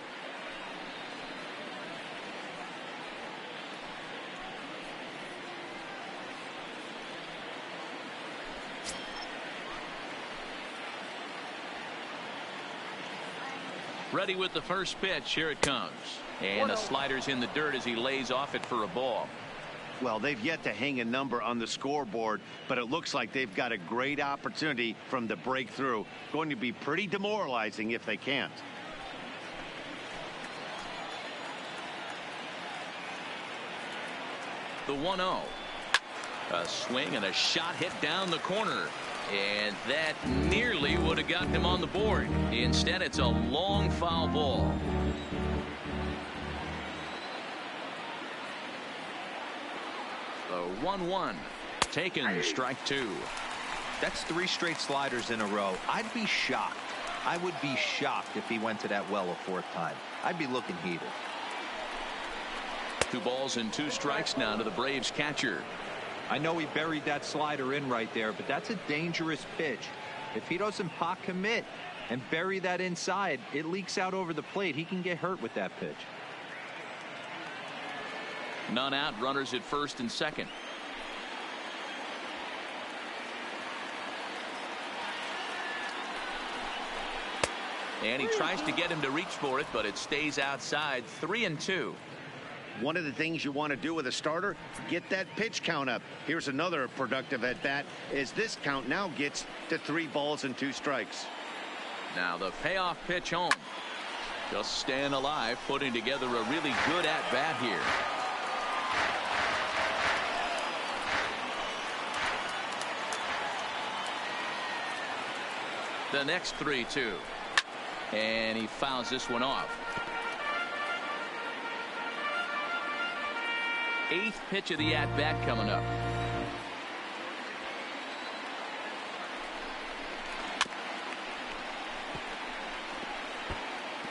S1: Ready with the first pitch. Here it comes. And the slider's in the dirt as he lays off it for a ball.
S3: Well, they've yet to hang a number on the scoreboard, but it looks like they've got a great opportunity from the breakthrough. Going to be pretty demoralizing if they can't.
S1: The 1-0. A swing and a shot hit down the corner. And that nearly would have got them on the board. Instead, it's a long foul ball. The 1-1. Taken, strike 2.
S2: That's 3 straight sliders in a row. I'd be shocked. I would be shocked if he went to that well a 4th time. I'd be looking heated.
S1: 2 balls and 2 strikes now to the Braves catcher.
S2: I know he buried that slider in right there, but that's a dangerous pitch. If he doesn't pot commit and bury that inside, it leaks out over the plate. He can get hurt with that pitch.
S1: None out, runners at first and second. And he tries to get him to reach for it, but it stays outside. 3-2.
S3: One of the things you want to do with a starter, get that pitch count up. Here's another productive at bat as this count now gets to 3 balls and 2 strikes.
S1: Now the payoff pitch home. Just staying alive, putting together a really good at bat here. The next 3-2. And he fouls this one off. 8th pitch of the at-bat coming up.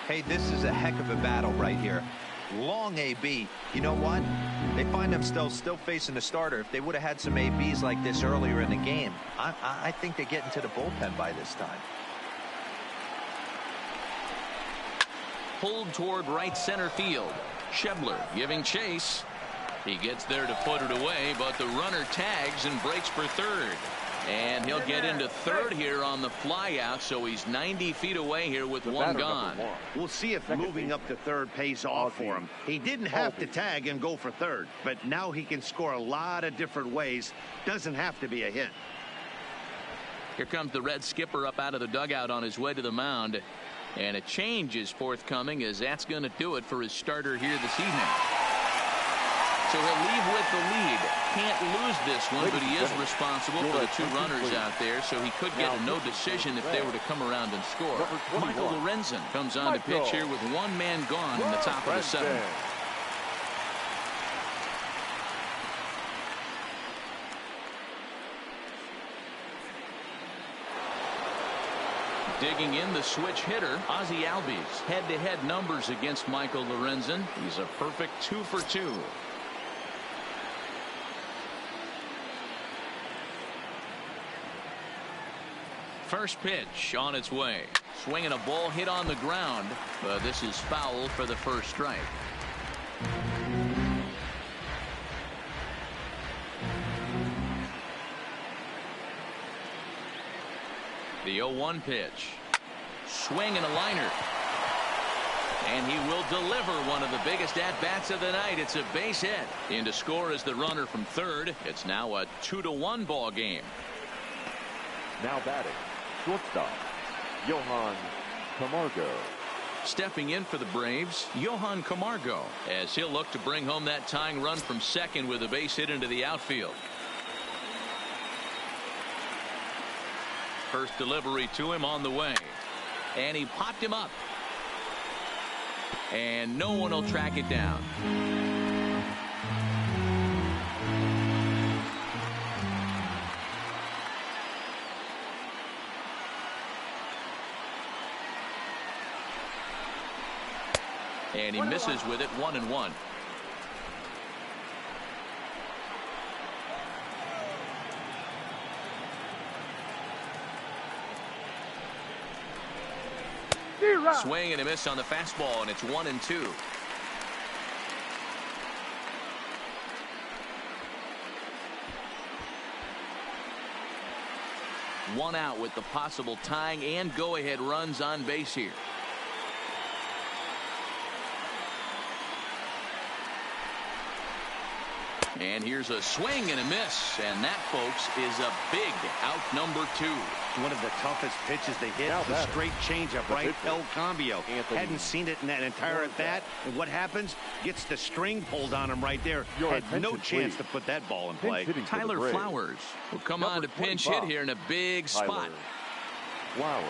S2: Hey, this is a heck of a battle right here. Long AB. You know what? They find themselves still facing the starter. If they would have had some ABs like this earlier in the game, I think they get into the bullpen by this time.
S1: Pulled toward right center field. Schebler giving chase. He gets there to put it away, but the runner tags and breaks for third. And he'll get into third here on the fly out, so he's 90 feet away here with one gone.
S3: We'll see if moving up to third pays off for him. He didn't have to tag and go for third, but now he can score a lot of different ways. Doesn't have to be a hit.
S1: Here comes the Red skipper up out of the dugout on his way to the mound. And a change is forthcoming, as that's going to do it for his starter here this evening. So he'll leave with the lead. Can't lose this one, but he is responsible for the 2 runners out there, so he could get a no decision if they were to come around and score. Michael Lorenzen comes on to pitch here with 1 man gone in the top of the 7th. Digging in, the switch hitter, Ozzie Albies. Head-to-head numbers against Michael Lorenzen. He's a perfect 2 for 2. First pitch on its way. Swinging a ball hit on the ground, but this is foul for the first strike. The 0-1 pitch. Swing and a liner. And he will deliver one of the biggest at-bats of the night. It's a base hit. In to score is the runner from third. It's now a 2-1 ball game.
S4: Now batting, shortstop, Johan Camargo.
S1: Stepping in for the Braves, Johan Camargo, as he'll look to bring home that tying run from second with a base hit into the outfield. First delivery to him on the way. And he popped him up. And no one will track it down. And he misses with it, 1-1. Swing and a miss on the fastball, and it's 1-2. One out with the possible tying and go-ahead runs on base here. And here's a swing and a miss, and that, folks, is a big out number 2.
S3: One of the toughest pitches they hit. The straight changeup, right? El Cambio. Hadn't seen it in that entire at bat. And what happens? Gets the string pulled on him right there. Had no chance to put that ball in play.
S1: Tyler Flowers will come on to pinch hit here in a big spot.
S4: Flowers.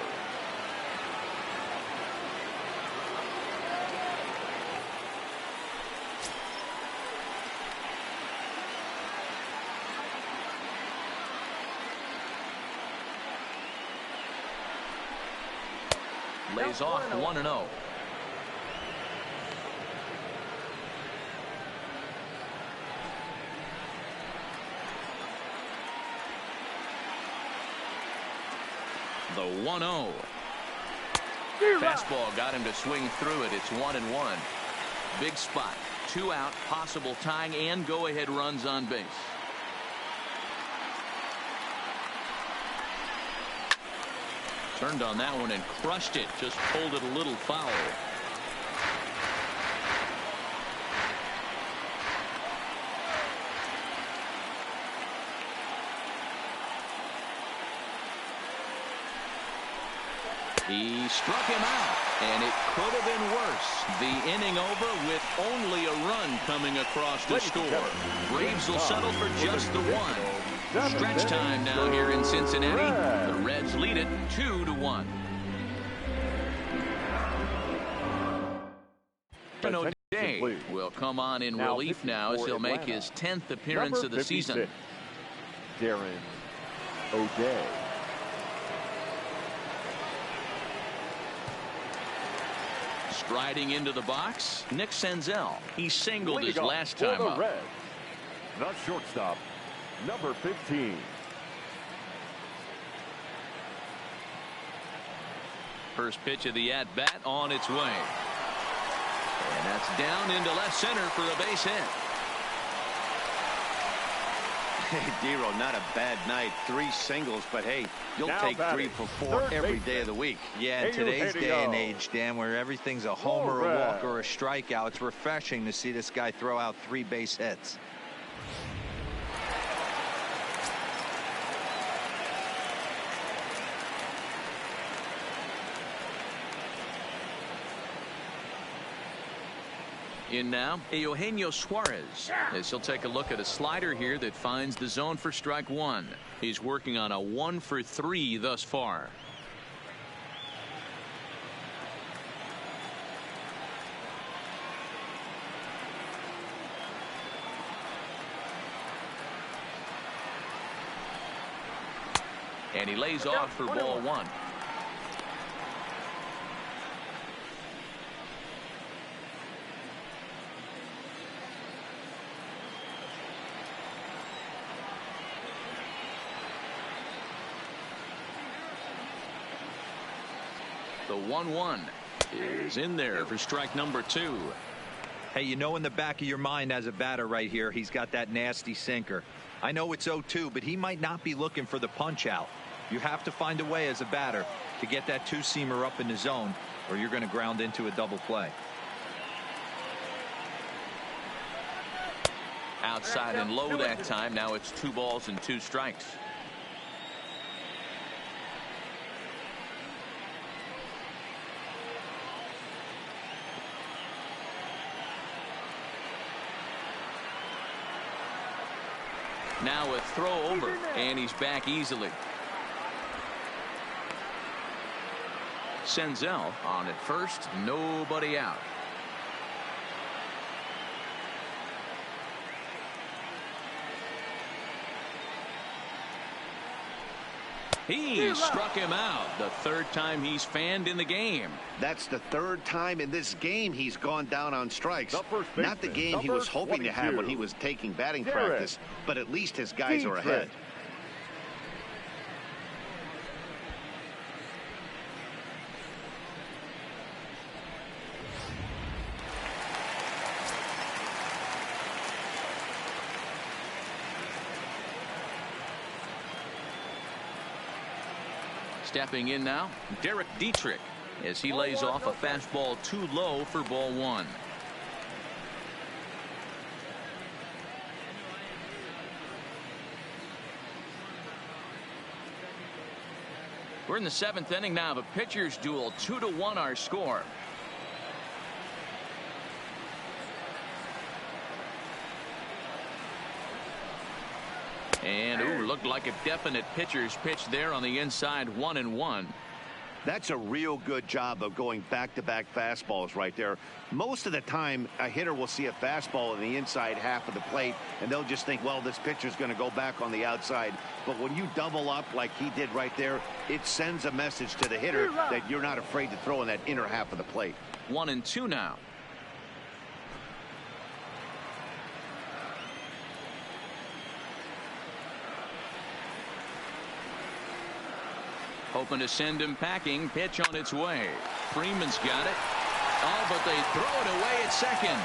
S1: Lays off 1-0. The 1-0. Fastball got him to swing through it. It's 1-1. Big spot. 2 out. Possible tying and go-ahead runs on base. Turned on that one and crushed it. Just pulled it a little foul. He struck him out, and it could have been worse. The inning over with only a run coming across to score. Braves will settle for just the one. Stretch time now here in Cincinnati. The Reds lead it 2-1. O'Day will come on in relief now as he'll make his 10th appearance of the season.
S4: Darren O'Day.
S1: Striding into the box, Nick Senzel. He singled his last time up.
S4: Reds, the shortstop, number 15.
S1: First pitch of the at-bat on its way. And that's down into left center for a base hit.
S3: Hey, Dero, not a bad night. 3 singles, but hey, you'll take 3 for 4 every day of the week.
S2: Yeah, in today's day and age, Dan, where everything's a homer, a walk, or a strikeout, it's refreshing to see this guy throw out 3 base hits.
S1: In now, Eugenio Suarez, as he'll take a look at a slider here that finds the zone for strike 1. He's working on a 1 for 3 thus far. And he lays off for ball 1. The 1-1 is in there for strike number 2.
S2: Hey, you know in the back of your mind as a batter right here, he's got that nasty sinker. I know it's 0-2, but he might not be looking for the punch out. You have to find a way as a batter to get that 2-seamer up in the zone, or you're going to ground into a double play.
S1: Outside and low that time. Now it's 2 balls and 2 strikes. Now a throw over, and he's back easily. Senzel on at first, nobody out. He struck him out. The 3rd time he's fanned in the game.
S3: That's the 3rd time in this game he's gone down on strikes. Not the game he was hoping to have when he was taking batting practice, but at least his guys are ahead.
S1: Stepping in now, Derek Dietrich, as he lays off a fastball too low for ball 1. We're in the 7th inning now of a pitcher's duel. 2-1 our score. And looked like a definite pitcher's pitch there on the inside. 1-1.
S3: That's a real good job of going back-to-back fastballs right there. Most of the time, a hitter will see a fastball in the inside half of the plate, and they'll just think, well, this pitcher's going to go back on the outside. But when you double up like he did right there, it sends a message to the hitter that you're not afraid to throw in that inner half of the plate.
S1: 1-2 now. Hoping to send him packing. Pitch on its way. Freeman's got it. Oh, but they throw it away at second.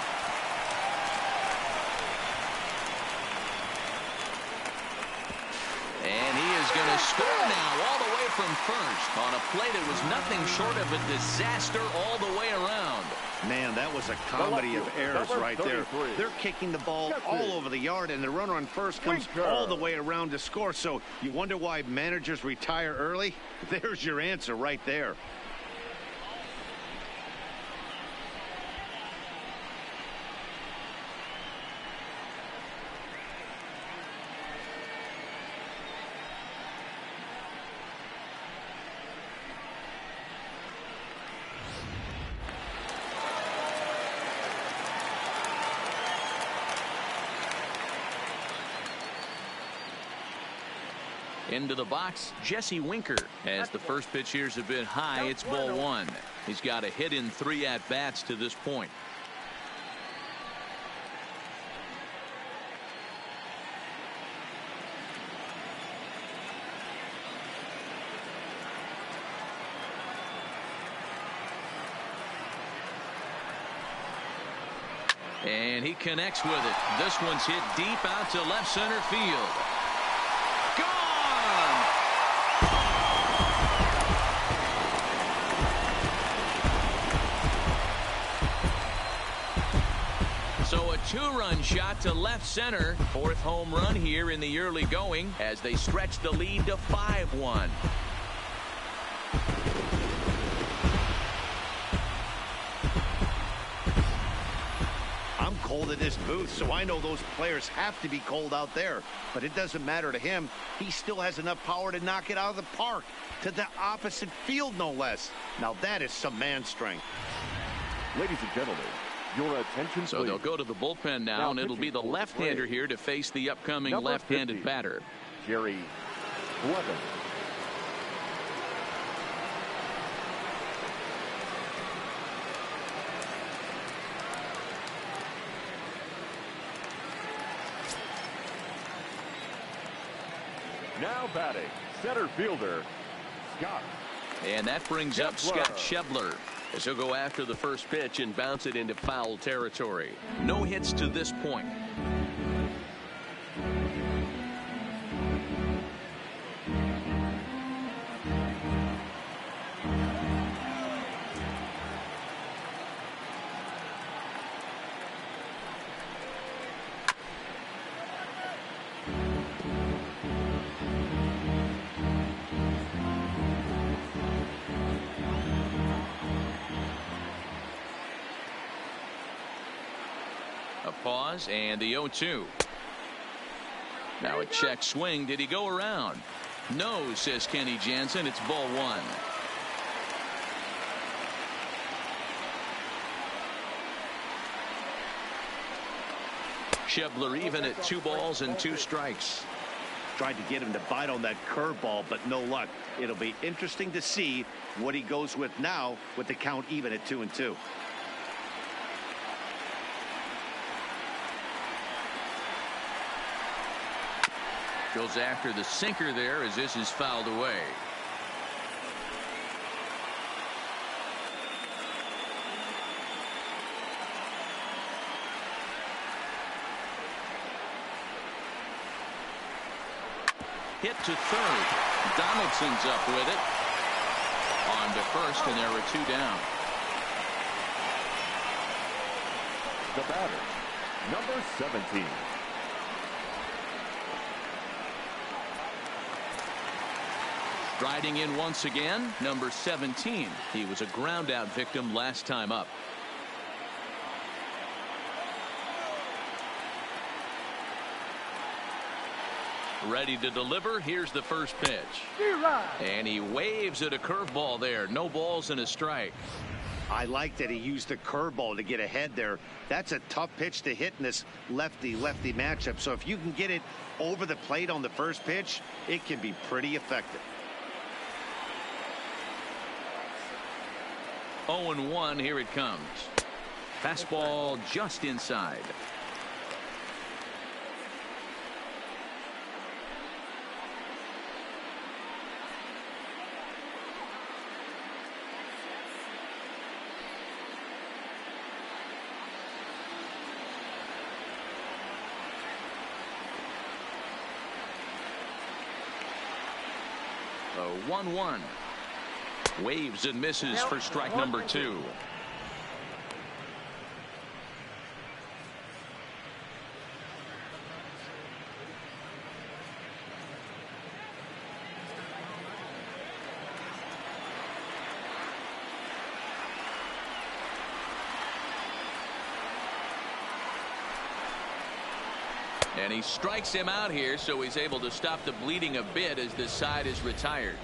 S1: And he is going to score now all the way from first on a play that was nothing short of a disaster all the way around.
S3: Man, that was a comedy of errors right there. They're kicking the ball all over the yard, and the runner on first comes all the way around to score. So you wonder why managers retire early? There's your answer right there.
S1: Into the box, Jesse Winker. As the first pitch here's a bit high, it's ball one. He's got a hit in 3 at-bats to this point. And he connects with it. This one's hit deep out to left center field. Gone! So a 2-run shot to left center. 4th home run here in the early going as they stretch the lead to 5-1.
S3: Cold in this booth, so I know those players have to be cold out there, but it doesn't matter to him. He still has enough power to knock it out of the park, to the opposite field no less. Now that is some man strength.
S4: Ladies and gentlemen, your attention
S1: So
S4: please.
S1: they'll go to the bullpen now and it'll be the left-hander here to face the upcoming left-handed batter.
S4: Jerry Blevins. Now batting, center fielder, Scott.
S1: And that brings up Scott Schebler as he'll go after the first pitch and bounce it into foul territory. No hits to this point. Pause and the 0-2. Now a check swing. Did he go around? No, says Kenny Jansen. It's ball one. Schebler even at 2 balls and 2 strikes.
S3: Tried to get him to bite on that curveball, but no luck. It'll be interesting to see what he goes with now with the count even at 2-2.
S1: Goes after the sinker there as this is fouled away. Hit to third. Donaldson's up with it. On to first, and there were 2 down.
S4: The batter, number 17.
S1: Striding in once again, number 17. He was a ground out victim last time up. Ready to deliver. Here's the first pitch. And he waves at a curveball there. No balls and a strike.
S3: I like that he used the curveball to get ahead there. That's a tough pitch to hit in this lefty-lefty matchup. So if you can get it over the plate on the first pitch, it can be pretty effective.
S1: 0-1, here it comes. Fastball just inside. The 1-1. Waves and misses for strike number 2. And he strikes him out here, so he's able to stop the bleeding a bit as this side is retired.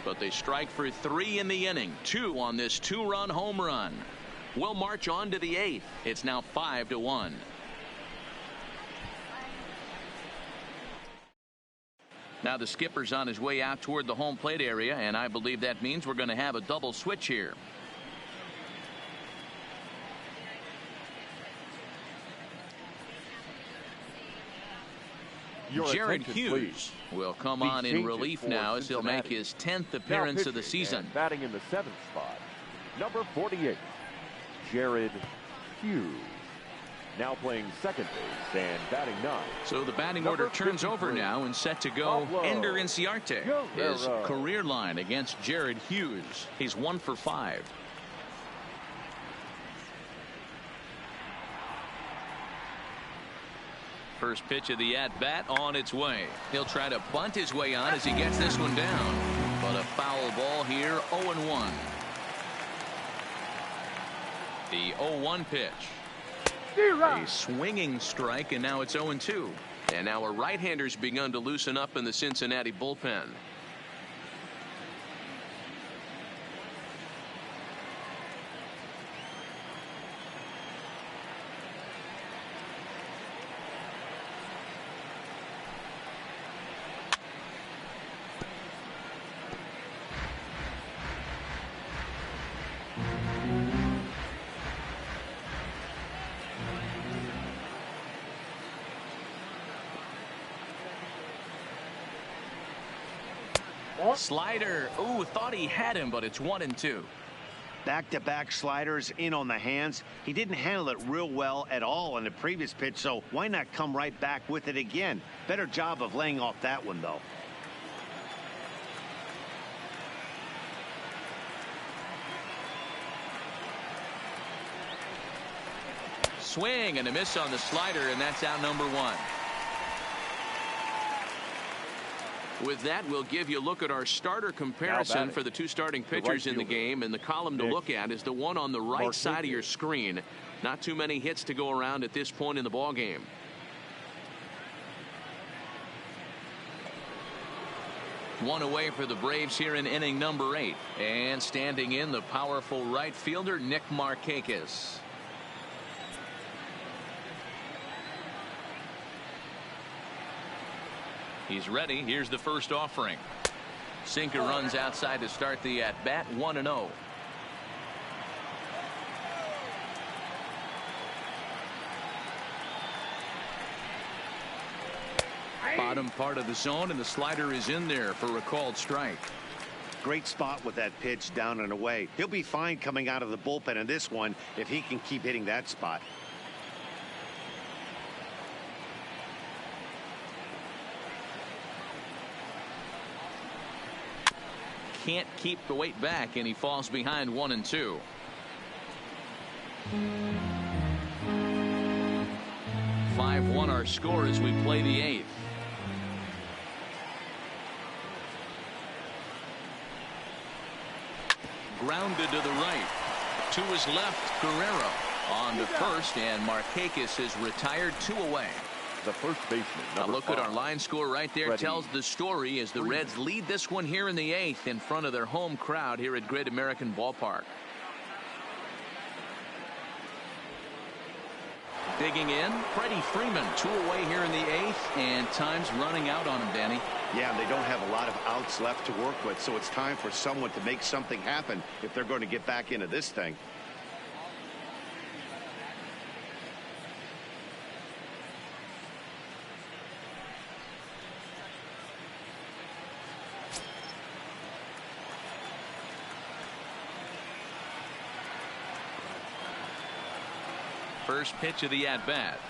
S1: But they strike for 3 in the inning. 2 on this 2-run home run. We'll march on to the 8th. It's now 5-1. Now the skipper's on his way out toward the home plate area, and I believe that means we're going to have a double switch here. Jared Hughes will come on in relief now as he'll make his 10th appearance of the season.
S4: Batting in the 7th spot, number 48, Jared Hughes. Now playing second base and batting 9.
S1: So the batting order turns over now and set to go. Ender Inciarte, his career line against Jared Hughes. He's 1 for 5. First pitch of the at-bat on its way. He'll try to bunt his way on as he gets this one down. But a foul ball here, 0-1. The 0-1 pitch. A swinging strike, and now it's 0-2. And now a right-hander's begun to loosen up in the Cincinnati bullpen. Slider. Ooh, thought he had him, but it's 1-2.
S3: Back-to-back sliders in on the hands. He didn't handle it real well at all in the previous pitch, so why not come right back with it again? Better job of laying off that one, though.
S1: Swing and a miss on the slider, and that's out number 1. With that, we'll give you a look at our starter comparison for the 2 starting pitchers in the game. And the column to look at is the one on the right side of your screen. Not too many hits to go around at this point in the ball game. One away for the Braves here in inning number 8. And standing in, the powerful right fielder, Nick Markakis. He's ready. Here's the first offering. Sinker runs outside to start the at-bat. 1-0. Bottom part of the zone, and the slider is in there for a called strike.
S3: Great spot with that pitch down and away. He'll be fine coming out of the bullpen in this one if he can keep hitting that spot.
S1: Can't keep the weight back, and he falls behind 1-2. (5-1) our score as we play the 8th. Grounded to the right. To his left, Guerrero on to first, and Markakis is retired 2 away.
S4: The first baseman.
S1: A look at our line score right there tells the story as the Reds lead this one here in the 8th in front of their home crowd here at Great American Ballpark. Digging in, Freddie Freeman, 2 away here in the 8th, and time's running out on him, Danny.
S3: Yeah, they don't have a lot of outs left to work with, so it's time for someone to make something happen if they're going to get back into this thing.
S1: First pitch of the at-bat.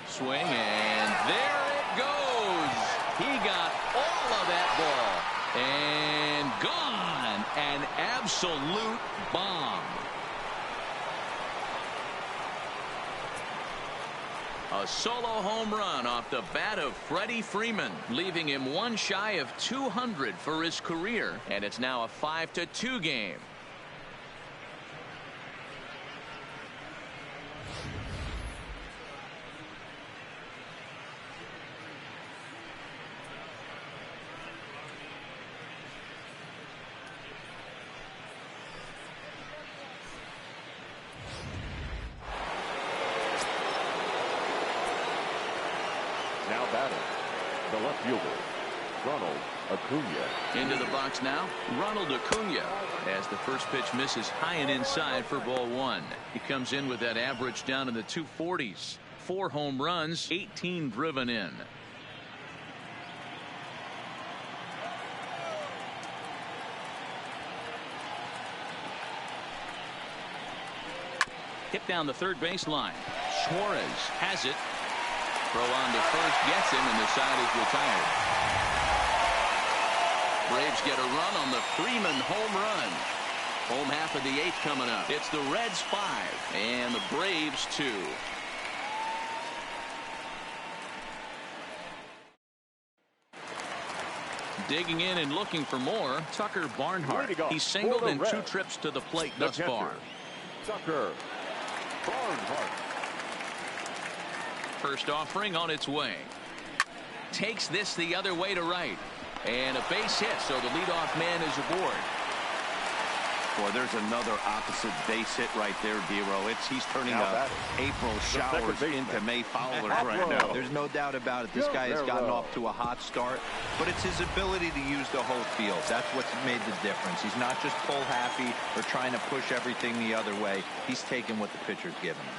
S1: Swing, and there it goes. He got all of that ball. And gone. An absolute bomb. A solo home run off the bat of Freddie Freeman, leaving him 1 shy of 200 for his career. And it's now a 5-2 game.
S4: Now batting, the left fielder, Ronald Acuna.
S1: Into the box now, Ronald Acuna, as the first pitch misses high and inside for ball one. He comes in with that average down in the 240s. 4 home runs, 18 driven in. Hit down the third baseline. Suarez has it. Throw on to first, gets him, and the side is retired. Braves get a run on the Freeman home run. Home half of the 8th coming up. It's the Reds 5 and the Braves 2. Digging in and looking for more, Tucker Barnhart. He's singled in 2 trips to the plate thus far.
S4: Tucker Barnhart.
S1: First offering on its way. Takes this the other way to right. And a base hit, so the leadoff man is aboard.
S3: Boy, there's another opposite base hit right there, Dero. He's turning April showers into May followers right now.
S2: There's no doubt about it. This guy has gotten off to a hot start, but it's his ability to use the whole field. That's what's made the difference. He's not just pull happy or trying to push everything the other way. He's taking what the pitcher's giving him.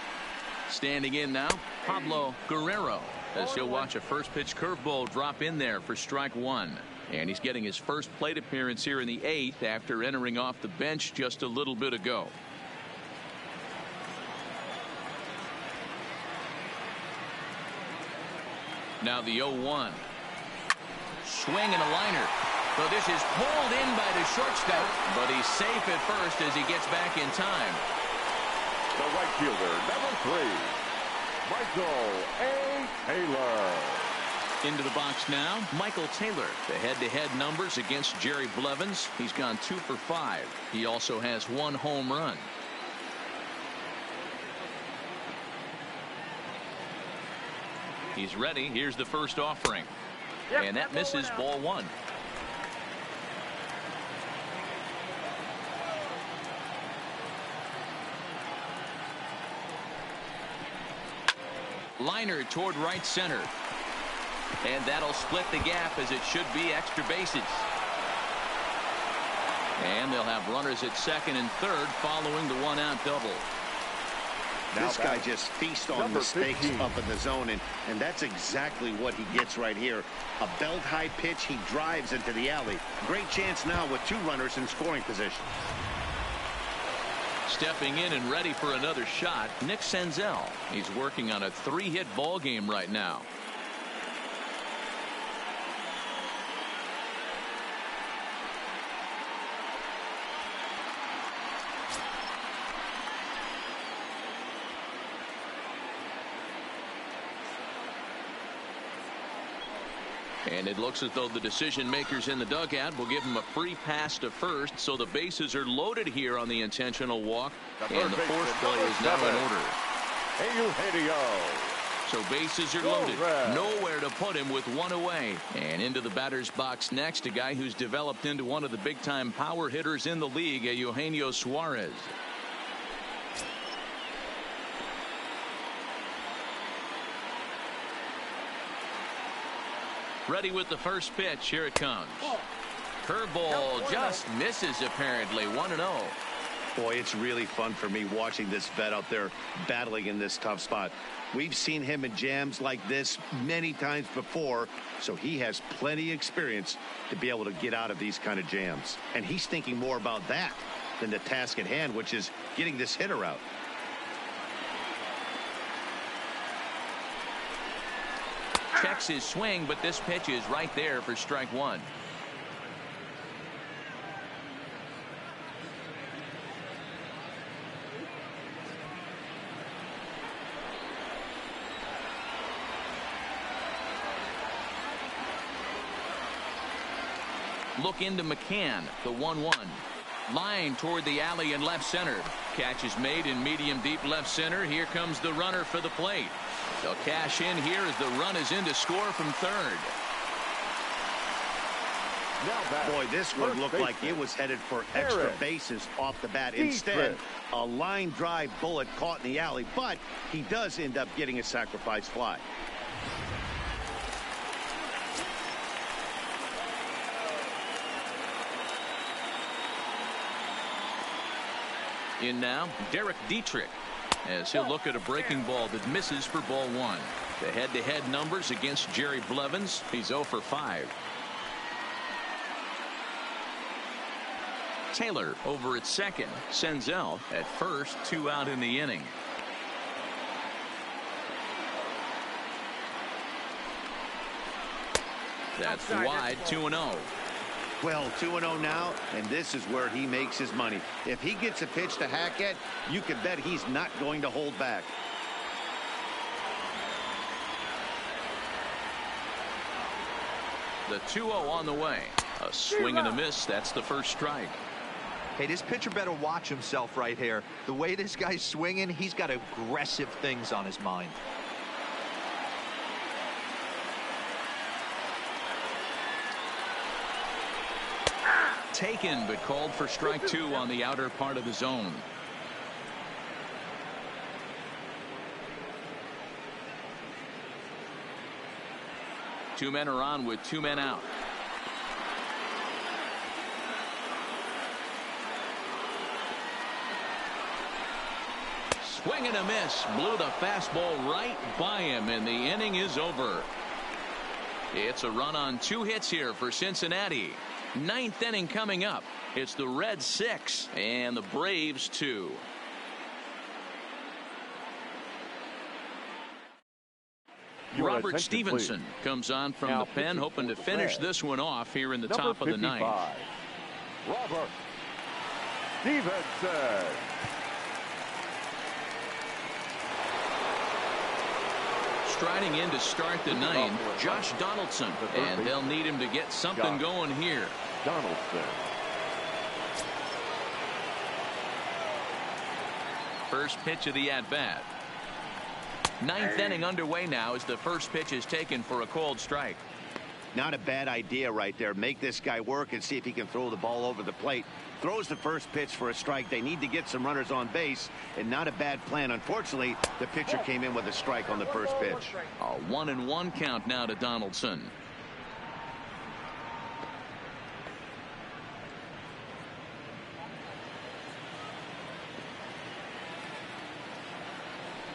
S1: Standing in now, Pablo Guerrero, as he'll watch a first pitch curveball drop in there for strike 1. And he's getting his first plate appearance here in the 8th after entering off the bench just a little bit ago. Now the 0-1. Swing and a liner. So this is pulled in by the shortstop, but he's safe at first as he gets back in time.
S4: The right fielder, number 3, Michael A. Taylor.
S1: Into the box now, Michael Taylor. The head-to-head numbers against Jerry Blevins. He's gone 2 for 5. He also has 1 home run. He's ready. Here's the first offering. And that misses ball 1. Liner toward right center. And that'll split the gap as it should be extra bases. And they'll have runners at second and third following the 1-out double.
S3: This guy just feasts on mistakes up in the zone, and that's exactly what he gets right here. A belt-high pitch, he drives into the alley. Great chance now with 2 runners in scoring position.
S1: Stepping in and ready for another shot, Nick Senzel. He's working on a 3-hit ball game right now. And it looks as though the decision makers in the dugout will give him a free pass to first, so the bases are loaded here on the intentional walk, and the force play is now in order. So bases are loaded, nowhere to put him with 1 away. And into the batter's box next, a guy who's developed into one of the big-time power hitters in the league, Eugenio Suarez. Ready with the first pitch. Here it comes. Curveball just misses apparently. 1-0.
S3: Boy, it's really fun for me watching this vet out there battling in this tough spot. We've seen him in jams like this many times before, so he has plenty of experience to be able to get out of these kind of jams. And he's thinking more about that than the task at hand, which is getting this hitter out.
S1: Checks his swing, but this pitch is right there for strike 1. Look into McCann, the 1-1. Line toward the alley in left center. Catch is made in medium deep left center. Here comes the runner for the plate. They'll cash in here as the run is in to score from third.
S3: Boy, this one looked like it was headed for extra bases off the bat. Instead, a line drive bullet caught in the alley, but he does end up getting a sacrifice fly.
S1: In now, Derek Dietrich, as he'll look at a breaking ball that misses for ball one. The head-to-head numbers against Jerry Blevins, he's 0 for 5. Taylor over at second. Senzel at first, 2 out in the inning. That's wide, 2-0.
S3: Well, 2-0 now, and this is where he makes his money. If he gets a pitch to Hackett, you can bet he's not going to hold back.
S1: The 2-0 on the way. A swing and a miss. That's the first strike.
S2: Hey, this pitcher better watch himself right here. The way this guy's swinging, he's got aggressive things on his mind.
S1: Taken, but called for strike 2 on the outer part of the zone. Two men are on with 2 men out. Swing and a miss. Blew the fastball right by him, and the inning is over. It's a run on 2 hits here for Cincinnati. 9th inning coming up. It's the Reds 6 and the Braves 2. Robert Stevenson comes on from the pen, hoping to finish this one off here in the top of the 9th.
S4: Robert Stevenson.
S1: Striding in to start the 9th, Josh Donaldson, and they'll need him to get something going here.
S4: Donaldson.
S1: First pitch of the at-bat. 9th inning underway now as the first pitch is taken for a called strike.
S3: Not a bad idea right there. Make this guy work and see if he can throw the ball over the plate. Throws the first pitch for a strike. They need to get some runners on base, and not a bad plan. Unfortunately, the pitcher came in with a strike on the first pitch.
S1: A 1-1 count now to Donaldson.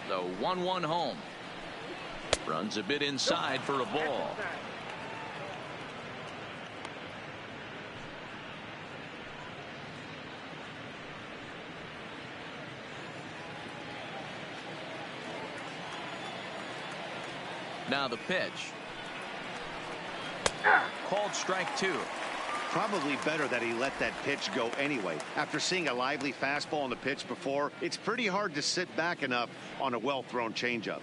S1: The 1-1 home. Runs a bit inside for a ball. Now the pitch. Called strike 2.
S3: Probably better that he let that pitch go anyway. After seeing a lively fastball on the pitch before, it's pretty hard to sit back enough on a well-thrown changeup.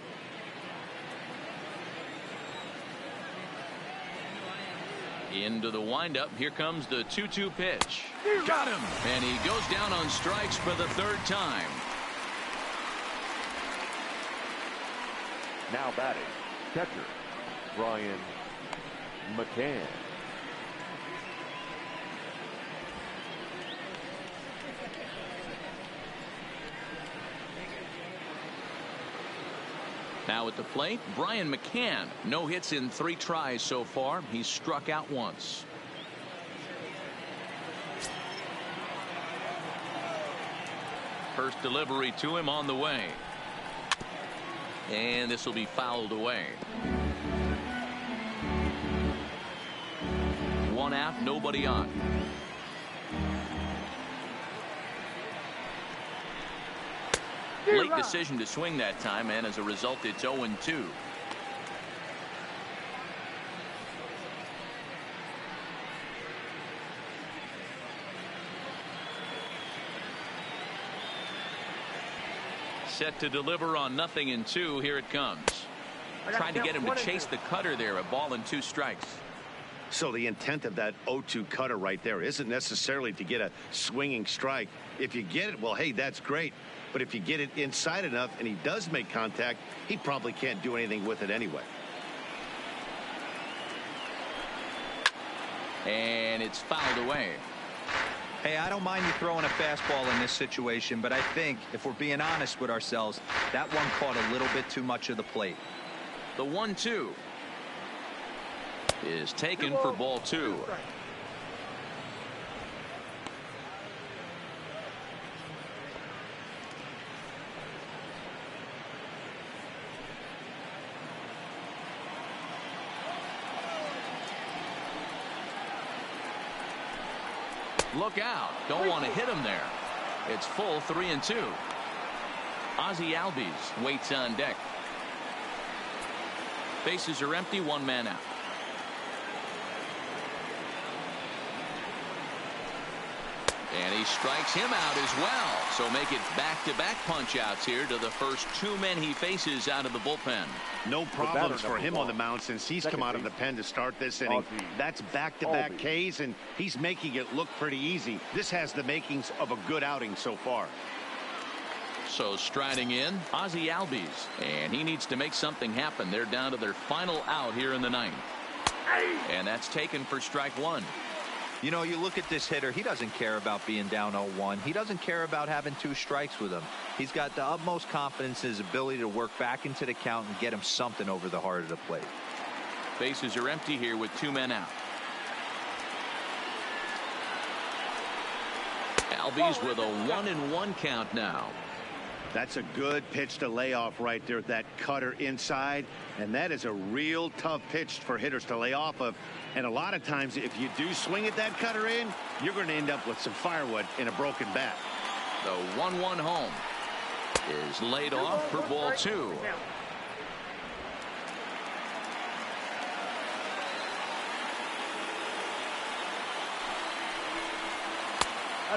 S1: Into the windup. Here comes the 2-2 pitch. Got him. And he goes down on strikes for the 3rd time.
S4: Now batting, catcher Brian McCann.
S1: Now at the plate, Brian McCann. No hits in 3 tries so far. He's struck out once. First delivery to him on the way. And this will be fouled away. 1 out, nobody on. Late decision to swing that time, and as a result, it's 0-2. Set to deliver on 0-2. Here it comes. Trying to get him to chase the cutter there. A ball and 2 strikes.
S3: So the intent of that 0-2 cutter right there isn't necessarily to get a swinging strike. If you get it, well, hey, that's great. But if you get it inside enough and he does make contact, he probably can't do anything with it anyway.
S1: And it's fouled away.
S2: Hey, I don't mind you throwing a fastball in this situation, but I think if we're being honest with ourselves, that one caught a little bit too much of the plate.
S1: The 1-2 is taken for ball 2. Look out. Don't want to hit him there. It's full 3-2. Ozzie Albies waits on deck. Bases are empty. One man out. And he strikes him out as well. So make it back-to-back punch-outs here to the first two men he faces out of the bullpen.
S3: No problems for him on the mound since he's come out of the pen to start this inning. That's back-to-back Ks, and he's making it look pretty easy. This has the makings of a good outing so far.
S1: So striding in, Ozzie Albies. And he needs to make something happen. They're down to their final out here in the ninth. And that's taken for strike one.
S2: You know, you look at this hitter, he doesn't care about being down 0-1. He doesn't care about having 2 strikes with him. He's got the utmost confidence in his ability to work back into the count and get him something over the heart of the plate.
S1: Bases are empty here with 2 men out. Albies with a 1-1 count now.
S3: That's a good pitch to lay off right there, that cutter inside. And that is a real tough pitch for hitters to lay off of. And a lot of times, if you do swing at that cutter in, you're going to end up with some firewood in a broken bat.
S1: The 1-1 home is laid off for ball 2.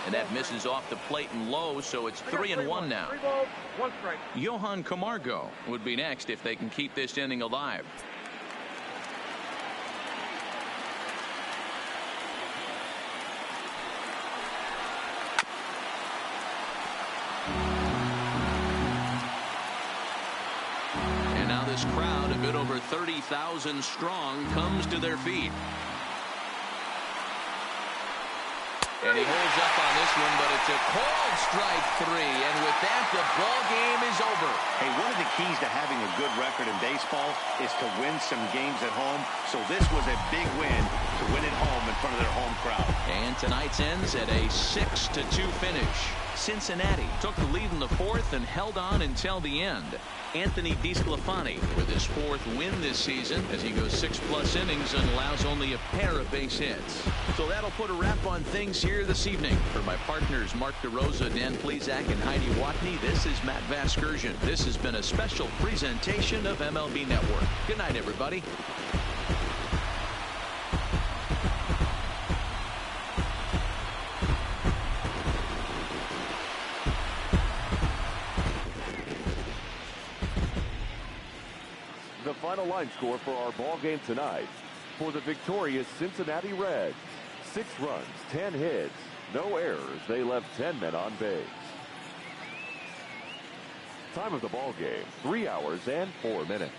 S1: And that misses off the plate and low, so it's 3-1 now.
S5: 3 balls, 1 strike.
S1: Johan Camargo would be next if they can keep this inning alive. And now this crowd, a bit over 30,000 strong, comes to their feet. And he holds up on this one, but it's a called strike 3. And with that, the ball game is over.
S3: Hey, one of the keys to having a good record in baseball is to win some games at home. So this was a big win to win at home in front of their home crowd.
S1: And tonight's ends at a 6-2 finish. Cincinnati took the lead in the 4th and held on until the end. Anthony DeSclafani with his 4th win this season as he goes 6+ innings and allows only a pair of base hits. So that'll put a wrap on things here this evening. For my partners Mark DeRosa, Dan Plesac, and Heidi Watney, this is Matt Vasgersian. This has been a special presentation of MLB Network. Good night, everybody.
S4: The final line score for our ball game tonight. For the victorious Cincinnati Reds, 6 runs, 10 hits, no errors. They left 10 men on base. Time of the ball game, 3 hours and 4 minutes.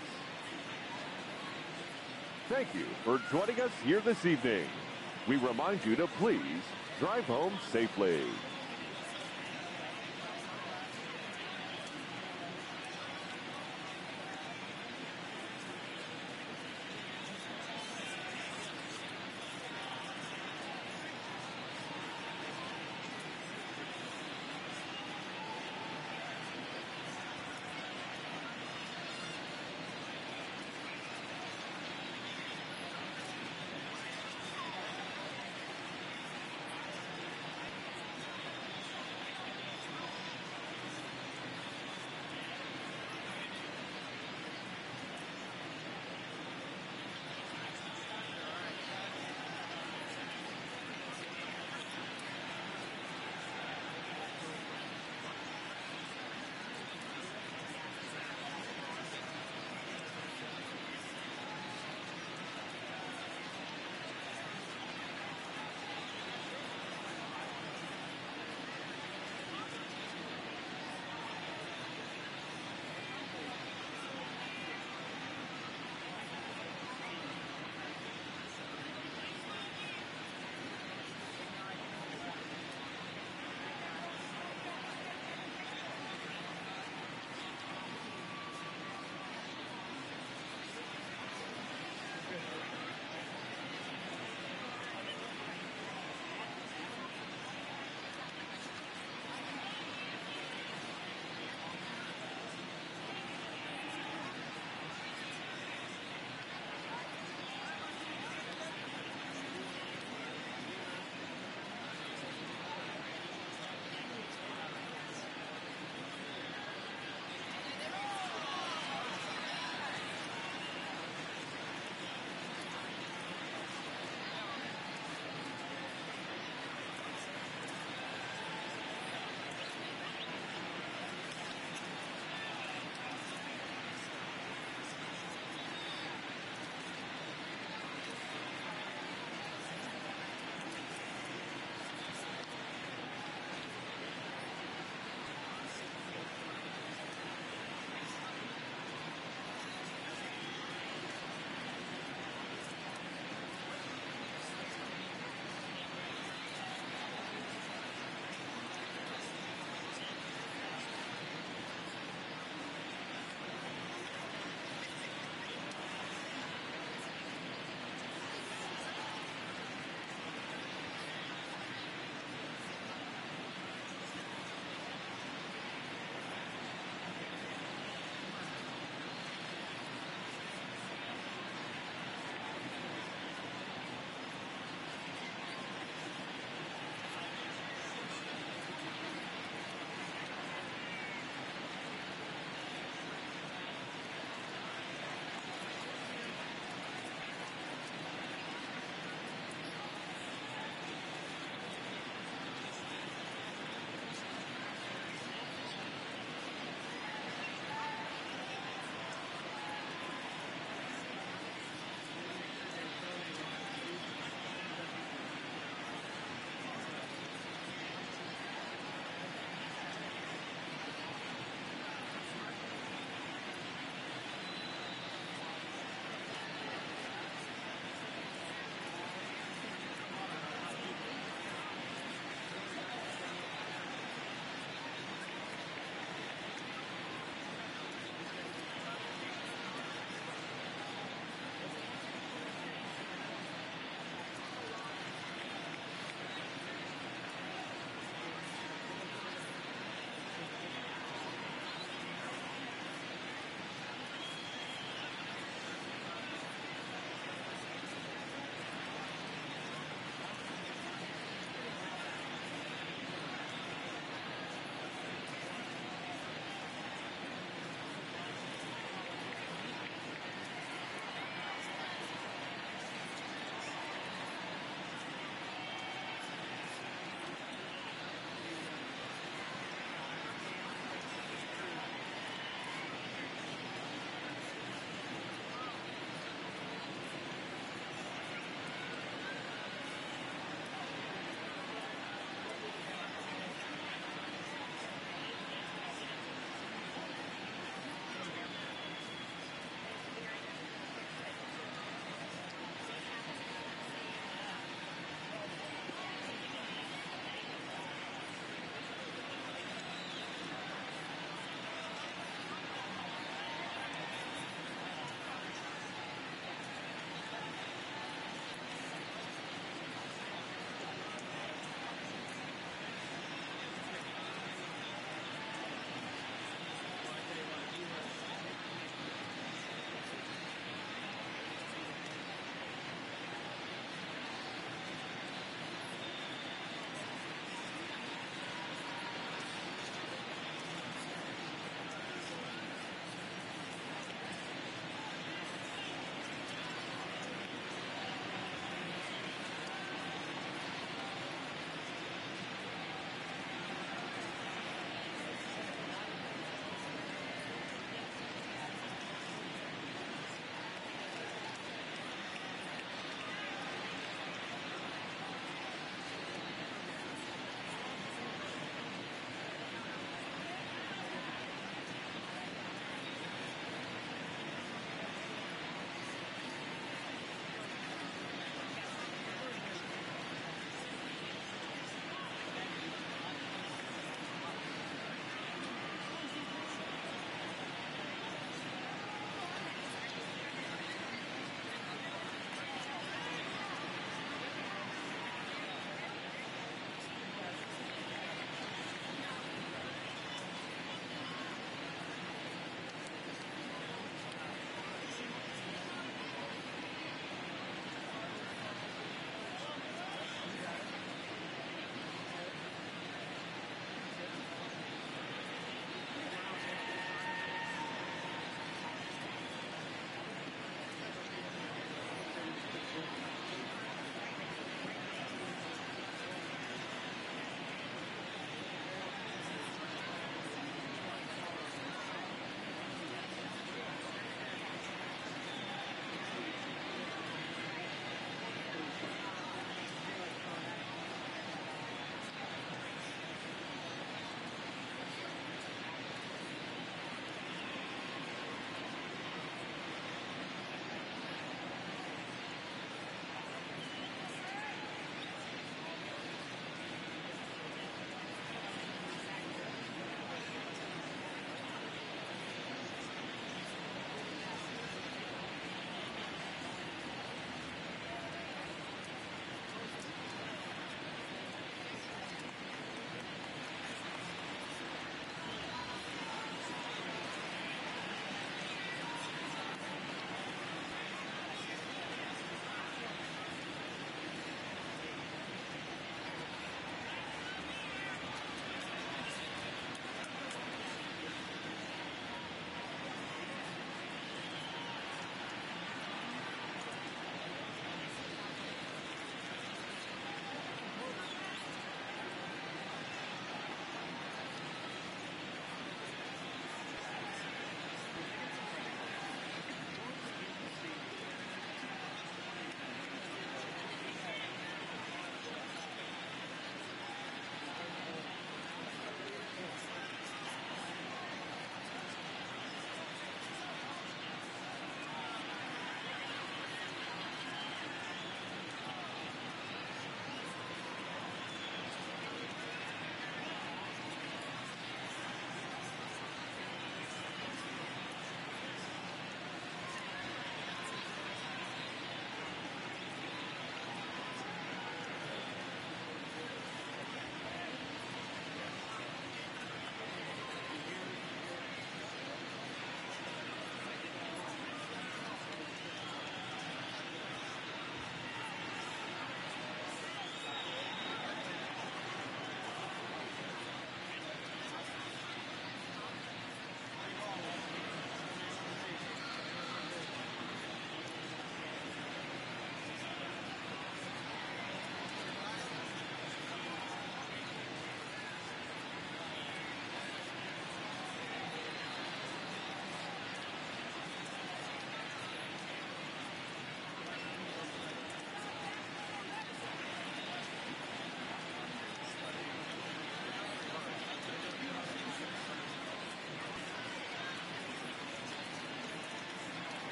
S4: Thank you for joining us here this evening. We remind you to please drive home safely.